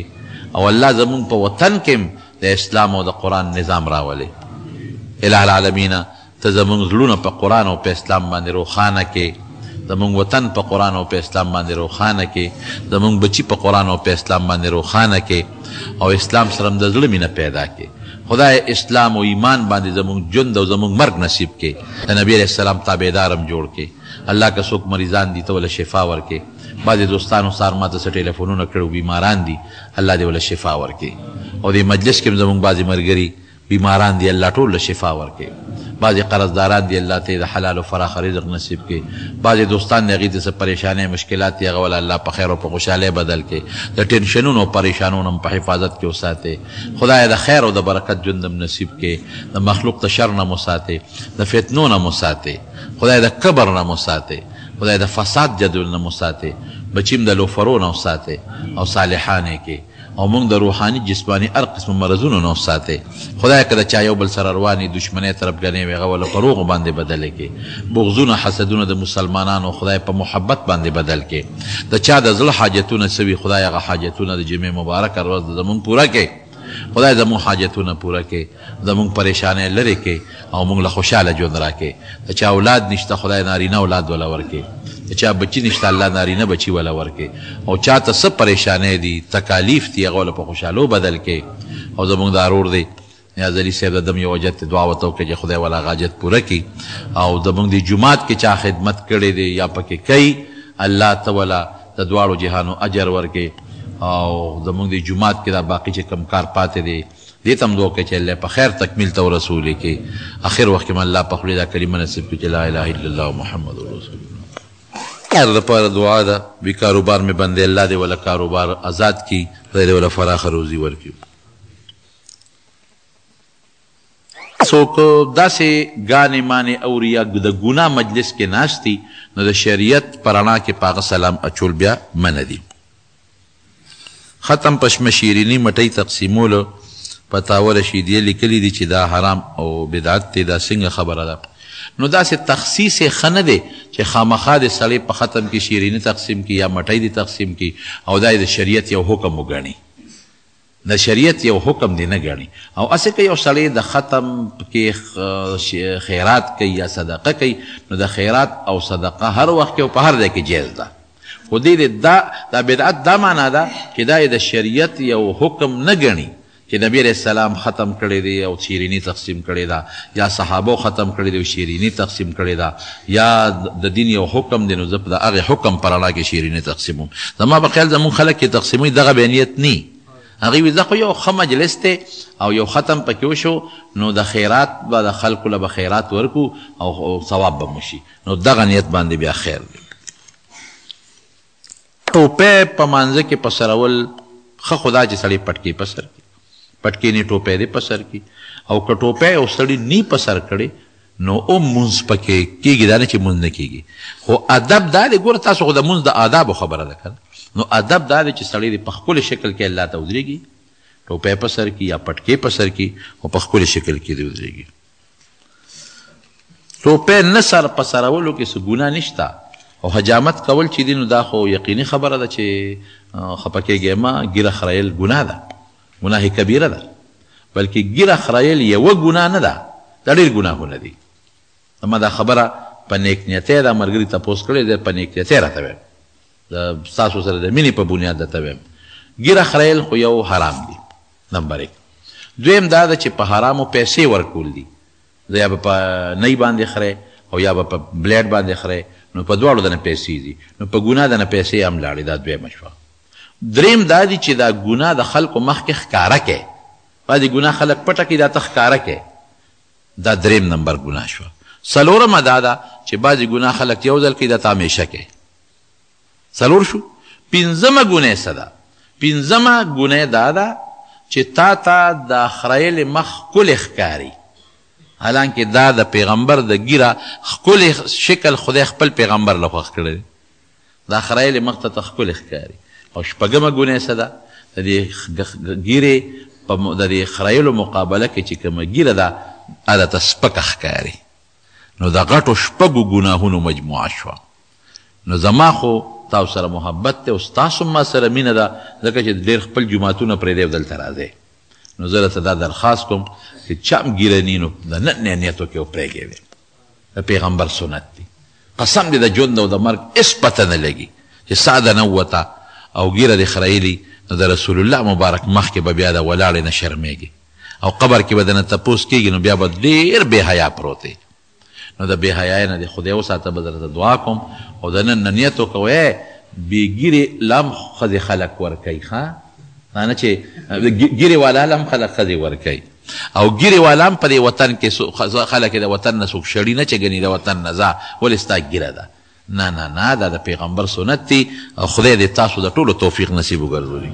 او الله زمونږ په وطن کې د اسلام او د قرآن نظام راولې اله العالمین ته زمونږ زړونه په قرآن او په اسلام باندې روښانه کې زمونږ وطن په قرآن او په اسلام باندې روښانه کې زمونږ بچي په قرآن او په اسلام باندې روښانه کې او اسلام سره د زړه مینه پیدا کې خدای اسلام او ایمان باندې زمونږ ژوند او زمونږ مرګ نصیب کې د نبی علیہ السلام تابعدار هم جوړ کې الله که څوک مریضان دي ته ول شفا ورکې بعضې دوستانو سار ماته څه ټلیفونونه کړي بیماران دي الله دې ول شفا ورکې او دې مجلس کې هم زمونږ بعضې ملګري بیماران دي الله ټول له شفا ورکې بعضې قرضداران دي الله ته د حلال او فراخ رزق نصیب کې بعضې دوستان د هغې ته څه پریشانۍ مشکلات دي هغه ول الله په خیر او په خوشحالۍ بدل کې د ټینشنونو او پریشانونو هم په حفاظت کې وساتې خدای د خیر او د برکت ژوند هم نصیب کې د مخلوق د شر نه مو ساتې د فتنو نه مو ساتې خدای د کبر نه مو ساتې خدای د فساد جدول نه مو ساتې بچیم د لوفرو نه وساتې او صالحانې کې او موږ د روحاني جسماني هر قسم مرضونو نه وساتې خدای که د چا یو بل سره رواني دشمنۍ طرفګنۍ وي هغه ول په روغو باندې بدله کې بغضونه حسدونه د مسلمانانو خدای په محبت باندې بدل کې د چا د زړه حاجتونه څه وي خدای هغه حاجتونه د جمعې مبارکه ورځ زمونږ پوره کې خدای زموږ حاجتونه پوره کړي، زموږ پریشانۍ لرې کړي او موږ له خوشحاله ژوند راکړي. د چا اولاد نشته خدای نارینه اولاد وله ورکړي، د چا بچي نشته الله نارینه بچي وله ورکړي، او چاته څه پریشانۍ دي تکالیف دي هغه له په خوشحالو بدل کړي. او زموږ دا ورور دی نیاز علي صاحب د دم یو حاجت دعا ورته وکړي چې خدای والا هغه حاجت پوره کړي. او زموږ د جومات کې چا خدمت کړی دی یا پکې کوي الله ته والا د دواړو جهانو اجر ورکړي. او زموږ د جومات کې دا باقي چې کم کار پاتې دی دې ته هم دعا وکړي چې الله په خیر تکمیل ته ورسولې کړي. اخر وخت کې م الله په خولې دا کلمه نصیب کړي چې لا اله الا الله محمد رسول الله. هر دپاره دعا ده بی کاروبار مې بندې الله دې ولا کاروبار آزاد کړي، خدای دې ولا فراخه روزي ورکړي. څوک داسې ګانې مانې اوري یا د ګناه مجلس کې ناست دي نو د شریعت په رڼا کې په هغه سلام اچول بیا منع دي. ختم پشم شیریني مټۍ تقسیمولو فتاوی رشیدیه لیکلي دي چې دا حرام او بدعت دی. دا څنګه خبره ده؟ نو داسې تخصیص یې ښه نه دی چې خامخا د سړی په ختم کې شیریني تقسیم کړي یا مټۍ دې تقسیم کړي او دا د شریعت یو حکم وګڼي. د شریعت یو حکم دی نه ګڼي. او هسې که یو سړی د ختم کې خیرات کوي یا صدقه کوي نو د خیرات او صدقه هر وخت کې او په هر ځای کې جایز ده. خو دې دا بدعت دا معنا ده چې دا د شریعت یو حکم نه ګڼي چې نبی علیہ السلام ختم کړی دی او شیریني تقسیم کړی ده، یا صحابو ختم کړی دی او شیریني تقسیم کړی ده، یا د دین یو حکم دی نو زه په د هغې حکم پر رڼا کې شیریني تقسیموم. زما په خیال زموږ خلک چې تقسیموي دغه به نیت نی. هغوی وي زه خو یو ښه مجلس دی او یو ختم پکې وشو نو د خیرات به د خلکو له به خیرات ورکو او ثواب به مو شي، نو دغه نیت باندې بیا خیر دی. ټوپۍ په مانځه کې په سرول ښه خو دا چې سړی پټکې په سر کړي، پټکې نه ټوپۍ دې په سر کړي. او که ټوپۍ یو سړي نی په سر کړې نو مونځ پکې کېږي، دا نه چې مونځ نه کېږي. خو ادب دا دی، ګوره تاسو خو د مونځ د آدابو خبره ده که نو ادب دا دی چې سړی دې په ښکلي شکل کې الله ته ودرېږي، ټوپۍ په سر کړي یا پټکې په سر کړي او په ښکلي شکل کې دې ودرېږي. ټوپۍ نه سر په سرولو کې څه ګناه نشته. او حجامت کول چې دي نو دا خو یقیني خبره ده چې خفه کېږئ مه، ګیره خریل ګناه ده، ګناه کبیره ده. بلکې ګیره خریل یوه ګناه نه ده، دا ډېر ګناهونه دي. ما دا خبره په نیک نیتۍ دا ملګري تپوس کړی دی، په نیک نیتۍ راته وایم، د ستاسو سره د مینې په بنیاد درته وایم. ګیره خریل خو یو حرام دي نمبر 1. دویم دا ده چې په حرامو پیسې ورکول دي. یا به په نی باندې خری او یا به په بلیډ باندې خری، نو په دواړو دنه پیسې دي، نو په ګناه دنه پیسې هم لاړې. دا دویمه شوه. دریم دا دی چې دا ګناه د خلکو مخکې ښکاره کړې، بعضې ګناه خلک پټه کړي دا ته ښکاره کړې، دا دریم نمبر ګناه شوه. څلورمه دا ده چې بعضې ګناه خلک یو ځل کوي دا ته همیشه کوي. څلور شو. پنځمه ګناه څه ده؟ پنځمه ګناه دا ده چې تا ته د خریلې مخ ښکلې ښکاري، حالانکه دا د پیغمبر د ګیره ښکلې شکل خدای خپل پیغمبر له خوښ کړی دی، دا خریلې مخ ته ښکلې ښکاري. او شپږمه ګناه څه ده؟ د دې ګیرې د دې خریلو مقابله کې چې کومه ګیره ده هغه ته سپکه ښکاري. نو د غټو شپږو ګناهونو مجموعه شوه. نو زما خو تاسو سره محبت دی او ستاسو ما سره مینه ده، ځکه چې ډېر خپل جوماتونه پرېږدئ او دلته راځئ. نو زه درته دا درخواست کوم چې چا هم ګیره نی نو د نن نه نیت وکړئ او پرېږدئ. د پیغمبر سنت دی. قسم دی د ژوند او د مرګ هېڅ پته نه لګي چې سا ده نووته او ګیره دې خریلي نو د رسول الله مبارک مخکې به بیا د ولاړې نه شرمېږي او قبر کې به د نه تپوس کېږي نو بیا به ډېر بې حیا پروت دی. نو د بې حیایۍ نه د خدای وساته به درته دعا کوم او د نن نه نیت وکوئ بې ګیرې لم ښځې خلک ورکوي. ښه نه چې ګیرې والا لم خلک ښځې ورکوي او ګیرې والا هم په دې وطن کې خلک د وطن نه څوک شړي نه چې ګنې د وطن نه ځه ولې ستا ګیره ده. نه نه نه، دا د پیغمبر سنت دی او خدای دې تاسو د ټولو توفیق نصیب وګرځولي.